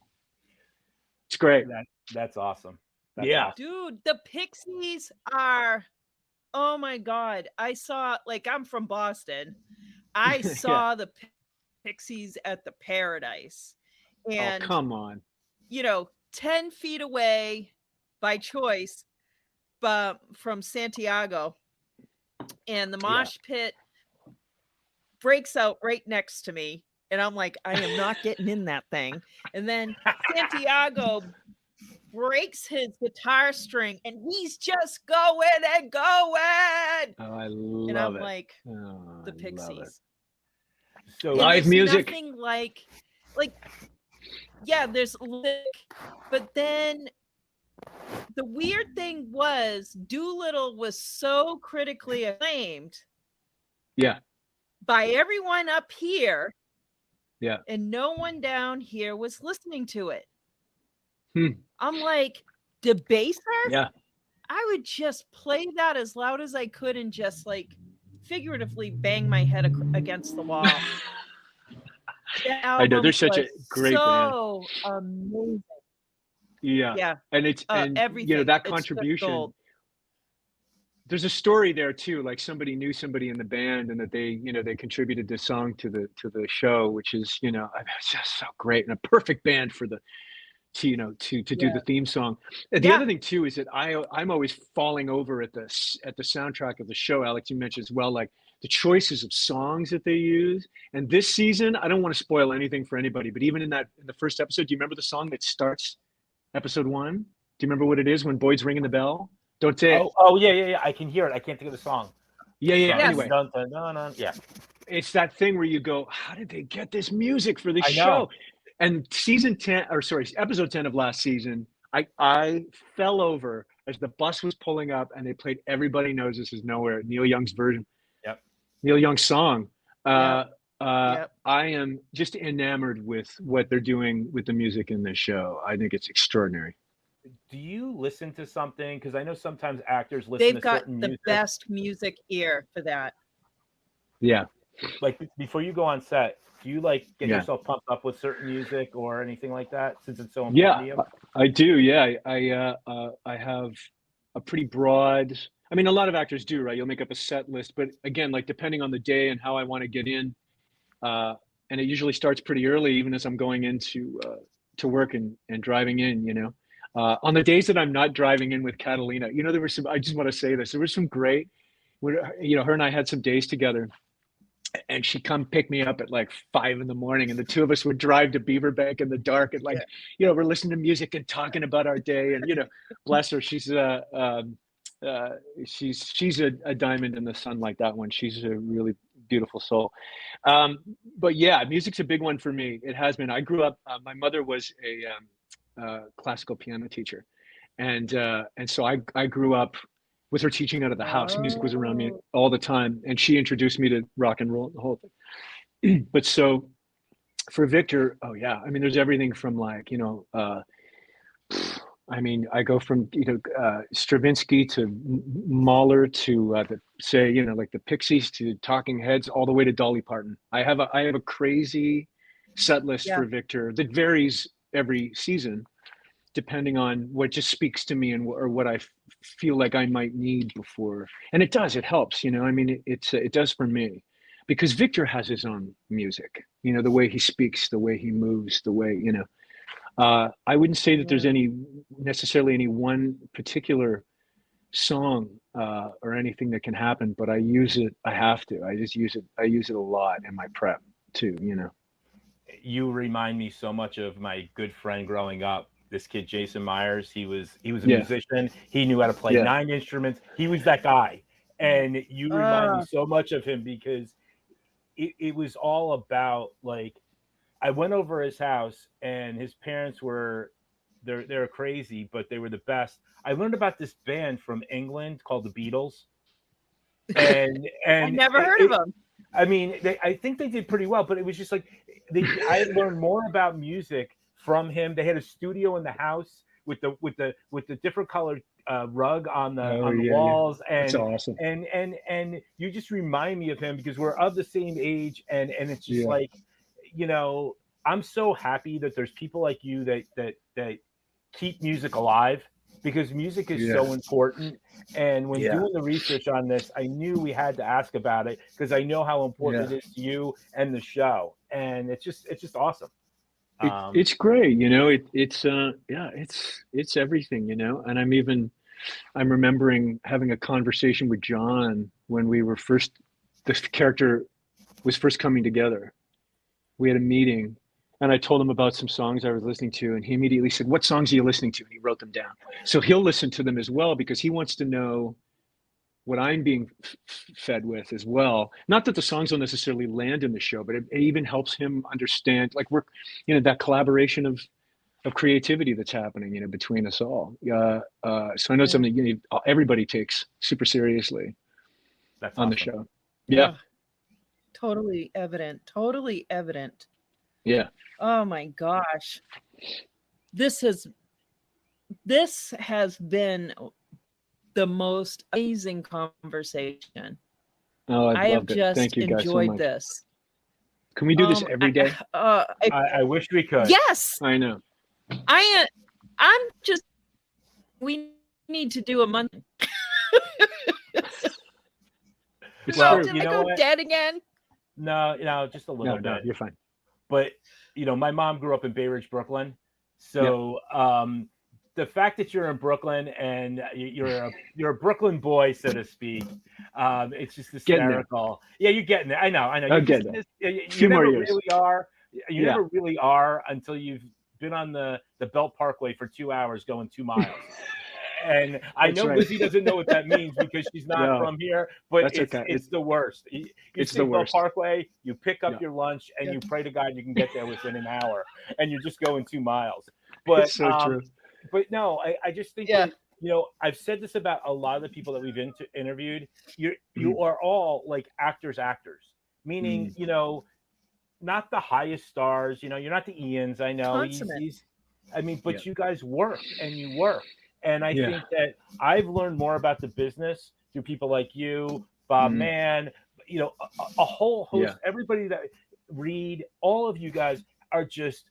It's great. That's awesome. That's awesome. Dude, the Pixies are, oh my God. I saw, I'm from Boston. I saw the Pixies at the Paradise. And, come on. 10 feet away by choice from Santiago. And the mosh pit breaks out right next to me. And I'm like, I am not getting in that thing. And then Santiago breaks his guitar string and he's just going and going. Oh, I love it. And I'm like, the Pixies. So live music. Nothing like, there's lick, but then the weird thing was Doolittle was so critically acclaimed. Yeah. By everyone up here. Yeah. And no one down here was listening to it. Hmm. I'm like, Debaser? Yeah. I would just play that as loud as I could and just figuratively bang my head against the wall. I know, they're such a great band. So amazing. Yeah. Yeah. And it's everything. That contribution. There's a story there too, like somebody knew somebody in the band and that they contributed this song to the show, which is, it's just so great and a perfect band for to do the theme song. And the other thing too is that I'm always falling over at the soundtrack of the show. Alex, you mentioned as well, like the choices of songs that they use. And this season, I don't want to spoil anything for anybody, but even in the first episode, do you remember the song that starts episode 1? Do you remember what it is when Boyd's ringing the bell? Don't say it. Oh yeah. I can hear it. I can't think of the song. Yeah. Anyway, yeah. It's that thing where you go, how did they get this music for this show? And episode 10 of last season, I fell over as the bus was pulling up and they played Everybody Knows This Is Nowhere, Neil Young's version. Yep. Neil Young's song. Yep. I am just enamored with what they're doing with the music in this show. I think it's extraordinary. Do you listen to something? Because I know sometimes actors listen to certain music. They've got the best music ear for that. Yeah. Like before you go on set, do you get yourself pumped up with certain music or anything like that since it's so important to you? I do. Yeah. I have a pretty broad, a lot of actors do, right? You'll make up a set list, but again, depending on the day and how I want to get in, and it usually starts pretty early, even as I'm going into to work and driving in, on the days that I'm not driving in with Catalina, there were some, I just want to say this, there was some great, her and I had some days together and she'd come pick me up at 5 a.m. and the two of us would drive to Beaverbank in the dark and we're listening to music and talking about our day and, bless her. She's she's a diamond in the sun like that one. She's a really beautiful soul. But yeah, music's a big one for me. It has been. I grew up, my mother was a classical piano teacher. And so I grew up was her teaching out of the house. Music was around me all the time, and she introduced me to rock and roll, the whole thing. But so for Victor, oh yeah, I mean, there's everything from like, I mean, I go from Stravinsky to Mahler to like the Pixies to Talking Heads, all the way to Dolly Parton. I have a crazy set list for Victor that varies every season, depending on what just speaks to me or what I feel like I might need before. And it does, it helps, I mean, it does for me, because Victor has his own music, the way he speaks, the way he moves, the way, I wouldn't say that there's necessarily any one particular song or anything that can happen, but I use it. I have to. I just use it. I use it a lot in my prep too. You remind me so much of my good friend growing up. This kid Jason Myers. He was a musician. He knew how to play 9 instruments. He was that guy, and you remind me so much of him, because it was all about, like, I went over his house, and his parents were they're crazy, but they were the best. I learned about this band from England called the Beatles, and I never heard of them. I mean, I think they did pretty well, but it was just like I learned more about music from him. They had a studio in the house with the different colored rug on the walls, and that's awesome. And you just remind me of him, because we're of the same age, and it's just like, I'm so happy that there's people like you that keep music alive, because music is so important. And when doing the research on this, I knew we had to ask about it, because I know how important it is to you and the show, and it's just awesome. It's great, it's everything, and I'm remembering having a conversation with John when the character was first coming together. We had a meeting, and I told him about some songs I was listening to, and he immediately said, "What songs are you listening to?" And he wrote them down. So he'll listen to them as well, because he wants to know what I'm being fed with as well. Not that the songs don't necessarily land in the show, but it even helps him understand, like, we're, that collaboration of creativity that's happening, between us all. So I know something everybody takes super seriously. That's on awesome. The show. Yeah. Totally evident. Totally evident. Yeah. Oh my gosh. This has been the most amazing conversation. Oh, I have just Thank you guys enjoyed so much. this. Can we do this every day? I wish we could. Yes. I know. We need to do a month. Well, did I go dead again? No, just a little bit. No, you're fine. But my mom grew up in Bay Ridge, Brooklyn. So the fact that you're in Brooklyn and you're a Brooklyn boy, so to speak, it's just hysterical. Yeah, you're getting there. I know. I'm getting there. You never really are. You never really are until you've been on the Belt Parkway for 2 hours going 2 miles. And I know Lizzie doesn't know what that means, because she's not from here, but it's the worst. It's the worst. Belt Parkway, you pick up your lunch, and you pray to God you can get there within an hour, and you're just going 2 miles. But it's so true. But no, I just think that, I've said this about a lot of the people that we've interviewed. You are all like actors, meaning, not the highest stars, you're not the Ians. I know. But you guys work, and you work. And I think that I've learned more about the business through people like you, Bob Mann, a whole host, everybody that read, all of you guys are just,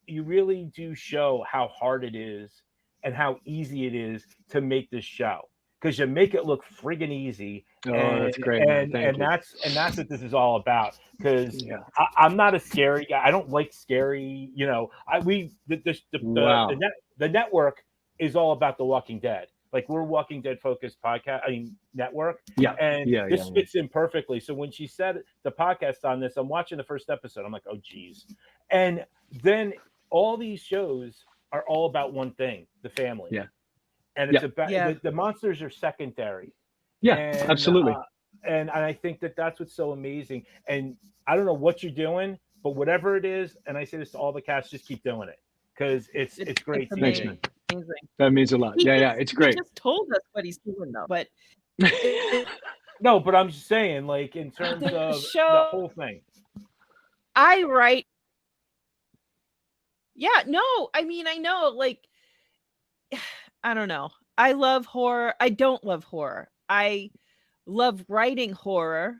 you really do show how hard it is and how easy it is to make this show, because you make it look friggin' easy. That's great. And that's what this is all about. Because I'm not a scary guy. I don't like scary. The network is all about The Walking Dead. Like, we're Walking Dead focused podcast, network. This fits in perfectly. So when she said the podcast on this, I'm watching the first episode. I'm like, oh geez. And then all these shows are all about one thing: the family. Yeah. And it's about the monsters are secondary. Yeah, absolutely. And I think that that's what's so amazing. And I don't know what you're doing, but whatever it is, and I say this to all the cast, just keep doing it, because it's great. Thanks, man. amazing. That means a lot. Yeah, it's great. He just told us what he's doing though, but no, but I'm just saying, like in terms of the whole thing. I write. Yeah, no, I mean, I know, like, I don't know. I love horror. I don't love horror. I love writing horror.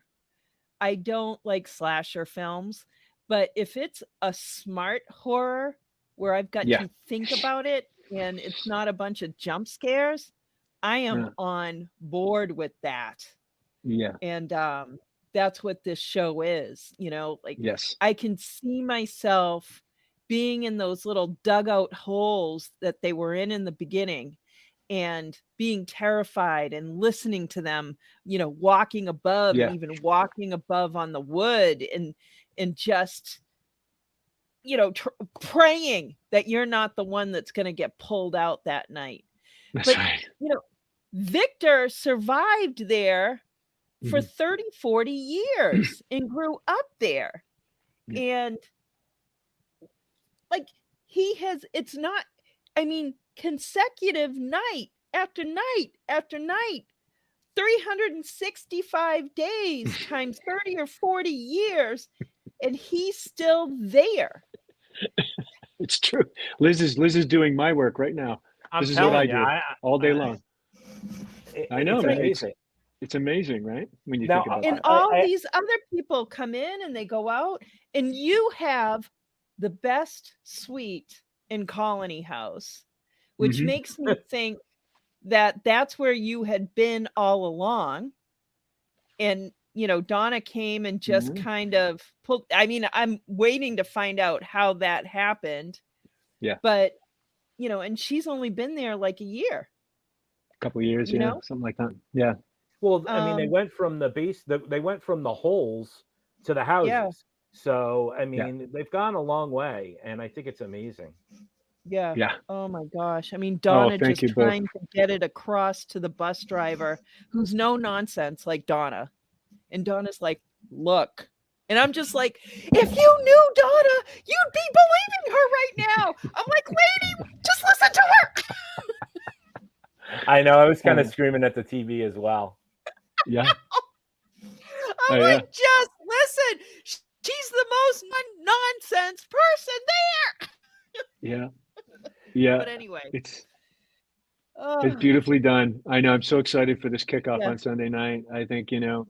I don't like slasher films, but if it's a smart horror where I've got to think about it and it's not a bunch of jump scares, I am on board with that. Yeah. And that's what this show is, you know, like yes. I can see myself being in those little dugout holes that they were in the beginning and being terrified and listening to them, you know, walking above and even walking above on the wood and just, you know, praying that you're not the one that's going to get pulled out that night. That's right. You know, Victor survived there for 30, 40 years and grew up there. And like it's not, I mean, consecutive night after night after night, 365 days times 30 or 40 years, and he's still there. It's true. Liz is doing my work right now. This is what I do all day long. I know, man. It's amazing, right? When you think about it. And all these other people come in and they go out, and you have the best suite in Colony House, which makes me think that that's where you had been all along. And, you know, Donna came and just kind of pulled, I mean, I'm waiting to find out how that happened. Yeah. But, you know, and she's only been there like a year. A couple of years, you know? Something like that. Yeah. Well, I mean, they went from they went from the holes to the houses. Yeah. So, I mean, they've gone a long way, and I think it's amazing. Yeah. Oh my gosh. I mean, Donna just trying to get it across to the bus driver who's no nonsense like Donna. And Donna's like, look. And I'm just like, if you knew Donna, you'd be believing her right now. I'm like, lady, just listen to her. I know. I was kind of screaming at the TV as well. Yeah. I'm like, just listen. She's the most nonsense person there. Yeah. But anyway, it's beautifully done. I know. I'm so excited for this kickoff on Sunday night. I think, you know,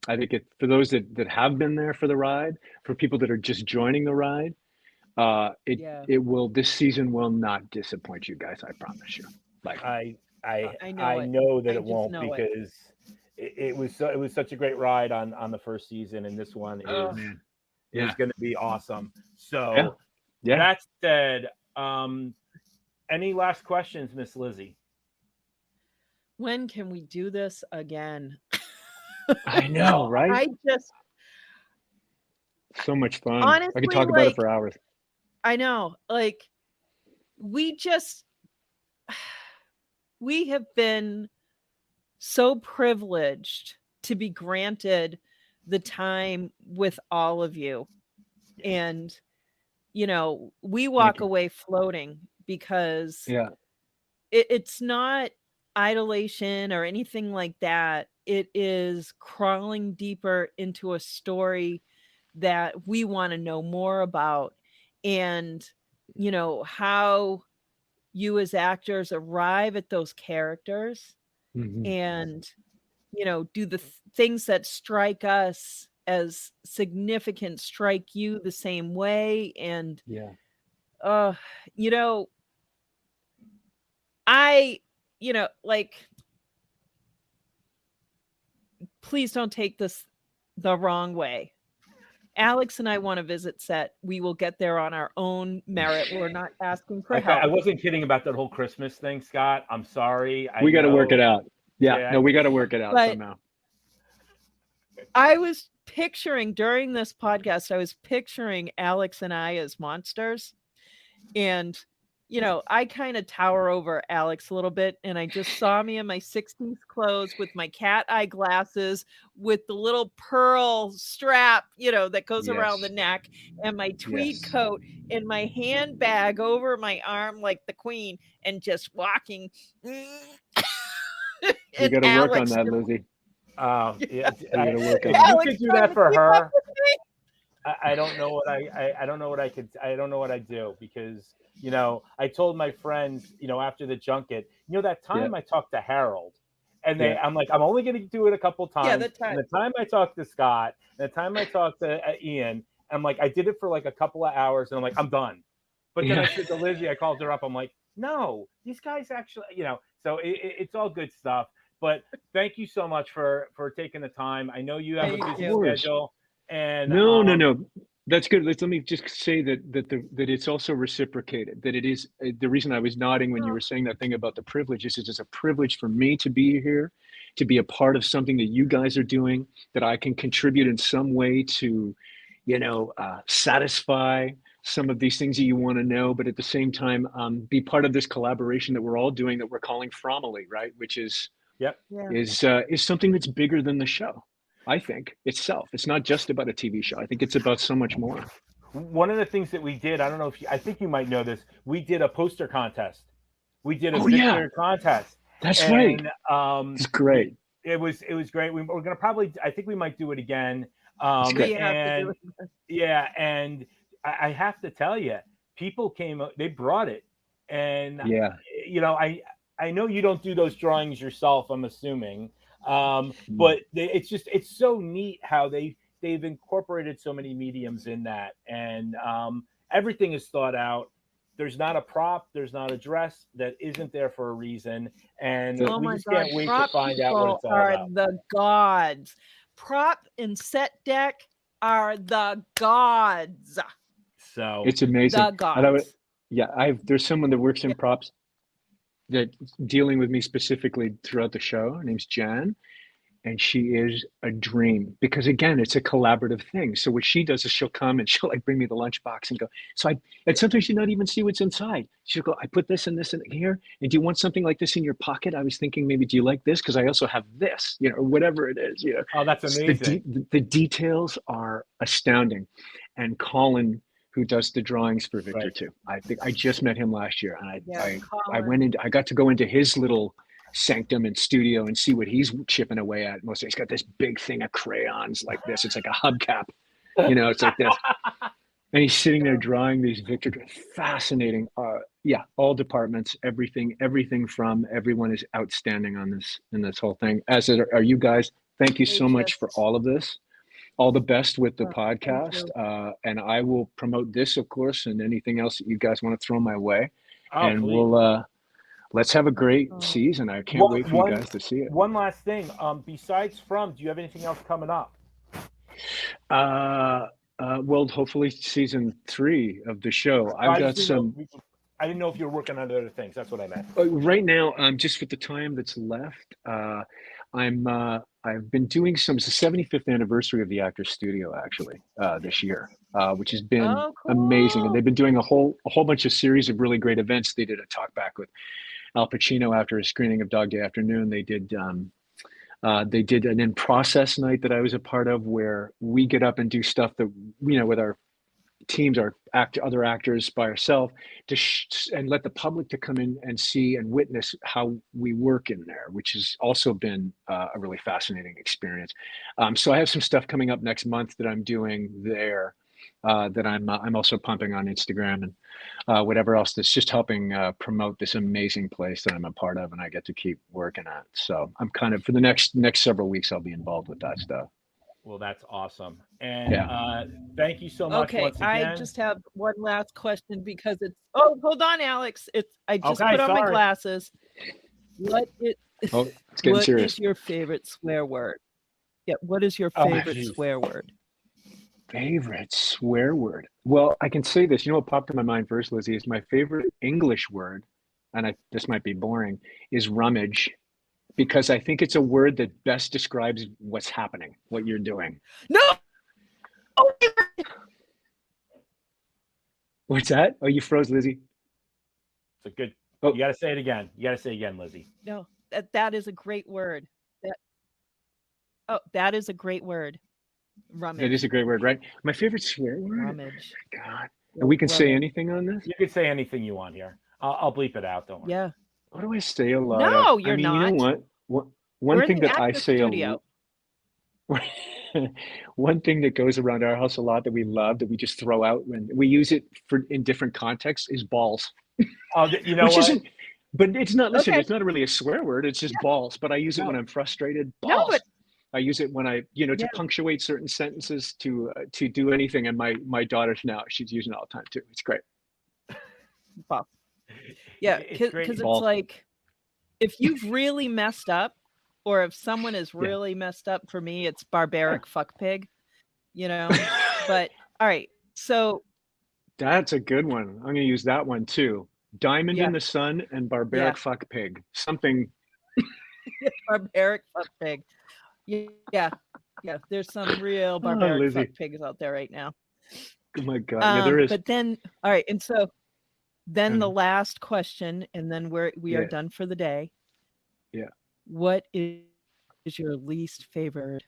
I think for those that have been there for the ride, for people that are just joining the ride, this season will not disappoint you guys. I promise you. Like I know that it won't, because it was such a great ride on the first season, and this one is going to be awesome. So that said, any last questions, Miss Lizzie? When can we do this again? I know, right? I just so much fun. Honestly, I could talk about it for hours. I know. Like we have been so privileged to be granted the time with all of you. And, you know, we walk away floating because it's not idolation or anything like that. It is crawling deeper into a story that we want to know more about. And, you know, how you as actors arrive at those characters and, you know, do the things that strike us as significant strike you the same way. And, you know, like, please don't take this the wrong way. Alex and I want to visit set. We will get there on our own merit. We're not asking for help. I wasn't kidding about that whole Christmas thing, Scott. I'm sorry. We got to work it out. No, we got to work it out somehow. I was picturing during this podcast, Alex and I as monsters. And you know, I kind of tower over Alex a little bit, and I just saw me in my 60s clothes with my cat eye glasses, with the little pearl strap, you know, that goes around the neck, and my tweed coat, and my handbag over my arm like the queen, and just walking. You got to work on that, Lizzie. Yeah, You got to work on if that. you could do that for her, I don't know what I don't know what I could. I don't know what I'd do, because, you know, I told my friends, you know, after the junket, you know, that time I talked to Harold, and I'm like, I'm only going to do it a couple times. Yeah, and the time I talked to Scott, and the time I talked to Ian, I'm like, I did it for like a couple of hours, and I'm like, I'm done. But then I said to Lizzie, I called her up. I'm like, no, these guys actually, you know. So it's all good stuff. But thank you so much for taking the time. I know you have a busy schedule. And no, that's good. Let me just say that it's also reciprocated. That it is the reason I was nodding when you were saying that thing about the privileges is it's a privilege for me to be here, to be a part of something that you guys are doing, that I can contribute in some way to, you know, satisfy some of these things that you want to know, but at the same time, be part of this collaboration that we're all doing, that we're calling Fromily, right? Which is is something that's bigger than the show. I think itself. It's not just about a TV show. I think it's about so much more. One of the things that we did, I don't know if I think you might know this, we did a poster contest. We did a Victor contest. That's right. It's great. It was great. We're going to probably, I think we might do it again. And I have to tell you, people came, they brought it. And, you know, I know you don't do those drawings yourself, I'm assuming. But it's so neat how they've incorporated so many mediums in that, and everything is thought out. There's not a prop, there's not a dress that isn't there for a reason, and we just can't wait to find out what it's all about. The gods. Prop and set deck are the gods. So it's amazing. The gods. There's someone that works in props that dealing with me specifically throughout the show. Her name's Jan, and she is a dream, because again, it's a collaborative thing. So what she does is she'll come and she'll like bring me the lunchbox and go, and sometimes you not even see what's inside. She'll go, I put this and this in here, and do you want something like this in your pocket? I was thinking, maybe, do you like this? Because I also have this, you know, or whatever it is, you know. Oh, that's amazing. The details are astounding. And Colin, who does the drawings for Victor too. I think I just met him last year, and I got to go into his little sanctum and studio and see what he's chipping away at. Mostly, he's got this big thing of crayons like this. It's like a hubcap, you know. It's like this, and he's sitting there drawing these Victor. Fascinating. All departments, everything from everyone is outstanding on this in this whole thing. As are you guys. Thank you so much for all of this. All the best with the podcast, and I will promote this, of course, and anything else that you guys want to throw my way. And please. We'll let's have a great season. I can't wait for you guys to see it. One last thing, besides do you have anything else coming up? Well, hopefully season 3 of the show. I've got some. I didn't know if you were working on other things. That's what I meant. Right now, just with the time that's left, I've been doing it's the 75th anniversary of the Actors Studio, actually, this year, which has been amazing. And they've been doing a whole bunch of series of really great events. They did a talk back with Al Pacino after a screening of Dog Day Afternoon. They did an in process night that I was a part of, where we get up and do stuff that, you know, with our teams, other actors, by ourselves, and let the public to come in and see and witness how we work in there, which has also been a really fascinating experience. So I have some stuff coming up next month that I'm doing there, that I'm also pumping on Instagram and whatever else that's just helping promote this amazing place that I'm a part of and I get to keep working at. So I'm kind of, for the next several weeks, I'll be involved with that stuff. Well, that's awesome. And thank you so much. Once again. I just have one last question, because it's, hold on, Alex. I just put on my glasses. What is your favorite swear word? Yeah, what is your favorite swear word? Favorite swear word? Well, I can say this. You know what popped in my mind first, Lizzie, is my favorite English word, and this might be boring, is rummage. Because I think it's a word that best describes what's happening, what you're doing. No. What's that? Oh, you froze, Lizzie. It's a good. Oh. You got to say it again. You got to say it again, Lizzie. No, that is a great word. That is a great word. Rummage. That is a great word, right? My favorite swear word. Rummage. Oh my God. And we can say anything on this? You can say anything you want here. I'll bleep it out. Don't worry. Yeah. What do I say a lot? No, you're not. not. You know what? We're One in thing the that I actor say studio. one thing that goes around our house a lot that we love, that we just throw out when we use it in different contexts, is balls. Oh, you know Which what? isn't, but it's not. Listen, Okay. it's not really a swear word. It's just balls. But I use it No. when I'm frustrated. No, Balls. but I use it when I, to punctuate certain sentences, to do anything. And my daughter's now, she's using it all the time too. It's great. Well, yeah, It's great. because it's Balls. like, if you've really messed up, or if someone is really messed up, for me, it's barbaric fuck pig, But all right, so That's a good one. I'm going to use that one too. Diamond Yeah. in the sun and barbaric fuck pig. Something. barbaric fuck pig. Yeah. There's some real barbaric Lizzie. fuck pigs out there right now. Oh my God. Yeah, there is. But then, all right, and so then the last question, and then we are done for the day. Yeah. What is your least favorite?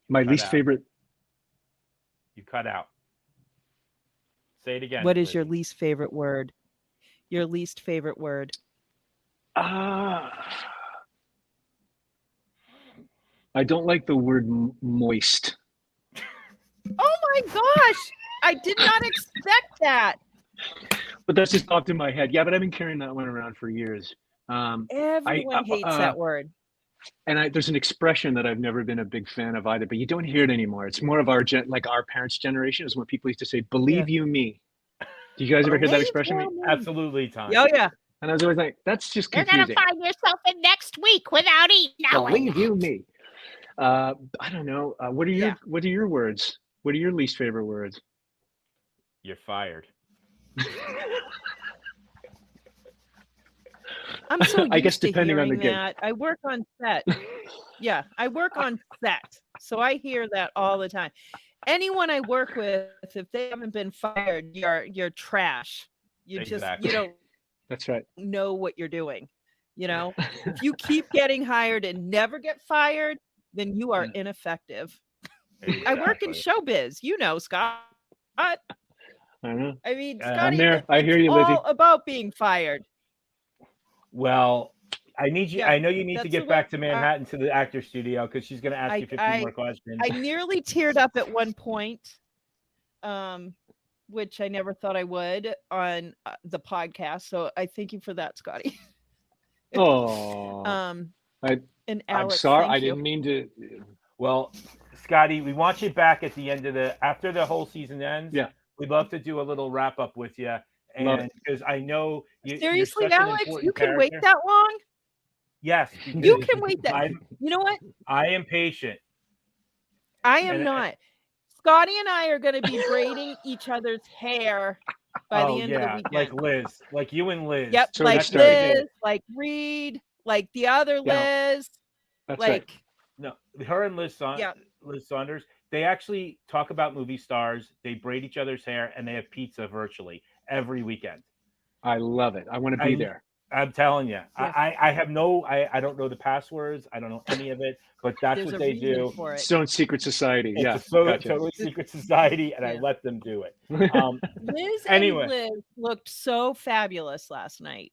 My Cut least out. favorite. You cut out. Say it again. What is your Lizzie. least favorite word? Your least favorite word? I don't like the word moist. Oh my gosh! I did not expect that. But that's just popped in my head. Yeah, but I've been carrying that one around for years. Everyone hates that word. And there's an expression that I've never been a big fan of either, but you don't hear it anymore. It's more of our our parents' generation, is when people used to say, "Believe you me." Do you guys ever hear that expression? Absolutely, Tom. Oh yeah. And I was always like, "That's just You're confusing." gonna find yourself in next week without knowing. Believe you me. I don't know. What are your words? What are your least favorite words? You're fired. I'm so used I guess to depending on the hearing gig. that. I work on set. Yeah, I work on set, so I hear that all the time. Anyone I work with, if they haven't been fired, you're trash. You Exactly. you don't That's right. know what you're doing. If you keep getting hired and never get fired, then you are ineffective. I work in showbiz, Scott. I know. I mean, I'm Scotty, there. I hear you, it's Lizzie. all about being fired. Well, I need you. Yeah, I know you need to that's get the back way- to Manhattan to the actor studio, because she's going to ask you 15 more questions. I nearly teared up at one point, which I never thought I would on the podcast. So I thank you for that, Scotty. Oh. And I'm Alex, sorry. thank I you. didn't mean to. Well, Scotty, we want you back at the end after the whole season ends. Yeah. We'd love to do a little wrap up with you. Love And because I know Seriously, you're such an Alex, important you can wait character. that long? Yes. You can wait that. You know what? I am patient. I am not. Scotty and I are going to be braiding each other's hair by the end of the weekend. Like Liz, like you and Liz. Yep, So like it's started. Liz, like Reed, like the other Liz. That's like right. No, her and Liz Saunders, they actually talk about movie stars. They braid each other's hair, and they have pizza virtually every weekend. I love it. I want to be there. I'm telling you, Yeah. I have I don't know the passwords. I don't know any of it, but that's There's what a they reason do. for it. Stone Secret Society. It's Yeah. a Gotcha. totally secret society, and I Yeah. let them do it. Liz Anyway. and Liz looked so fabulous last night.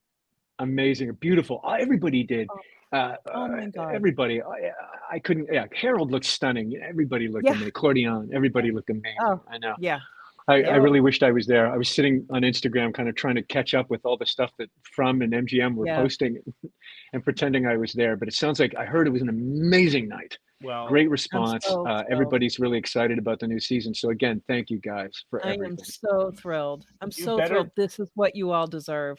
Amazing. Beautiful. Everybody did. Oh my God. Everybody. I couldn't. Yeah. Harold looked stunning. Everybody looked amazing. Cordion. Everybody looked amazing. Oh, I know. yeah. I really wished I was there. I was sitting on Instagram kind of trying to catch up with all the stuff that From and MGM were posting and pretending I was there. But it sounds like I heard it was an amazing night. Well, great response. so thrilled. Everybody's really excited about the new season. So again, thank you guys for I everything. am so thrilled. I'm You so better- thrilled. This is what you all deserve.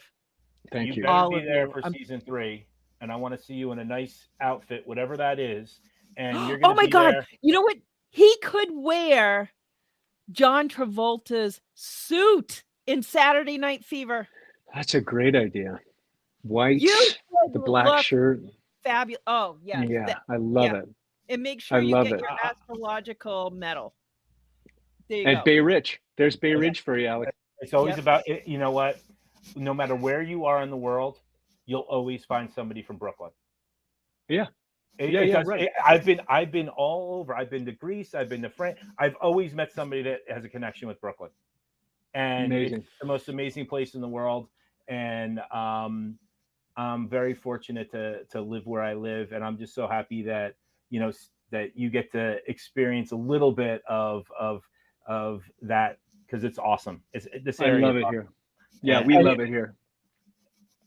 Thank you. better All be of there you. for I'm- season 3, and I want to see you in a nice outfit, whatever that is. And you're Oh gonna my be God. there. You know what? He could wear John Travolta's suit in Saturday Night Fever. That's a great idea. White, You would the black look shirt. fabulous. Oh, yeah. Yeah, I love it. And make sure I you love get it. your astrological medal. There you And go. Bay Ridge. There's Bay Ridge for you, Alex. It's always about it. You know what? no matter where you are in the world, you'll always find somebody from Brooklyn. Yeah. Right. I've been all over. I've been to Greece. I've been to France. I've always met somebody that has a connection with Brooklyn, and Amazing. it's the most amazing place in the world. And I'm very fortunate to live where I live, and I'm just so happy that that you get to experience a little bit of that, because it's awesome. This area. I love it awesome. Here. Yeah, we love it here.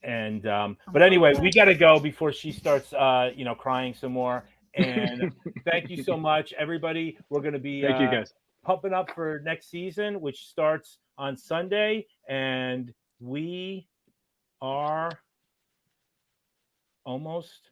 And but anyway, we got to go before she starts crying some more. And thank you so much, everybody. We're going to be thank you guys pumping up for next season, which starts on Sunday, and we are almost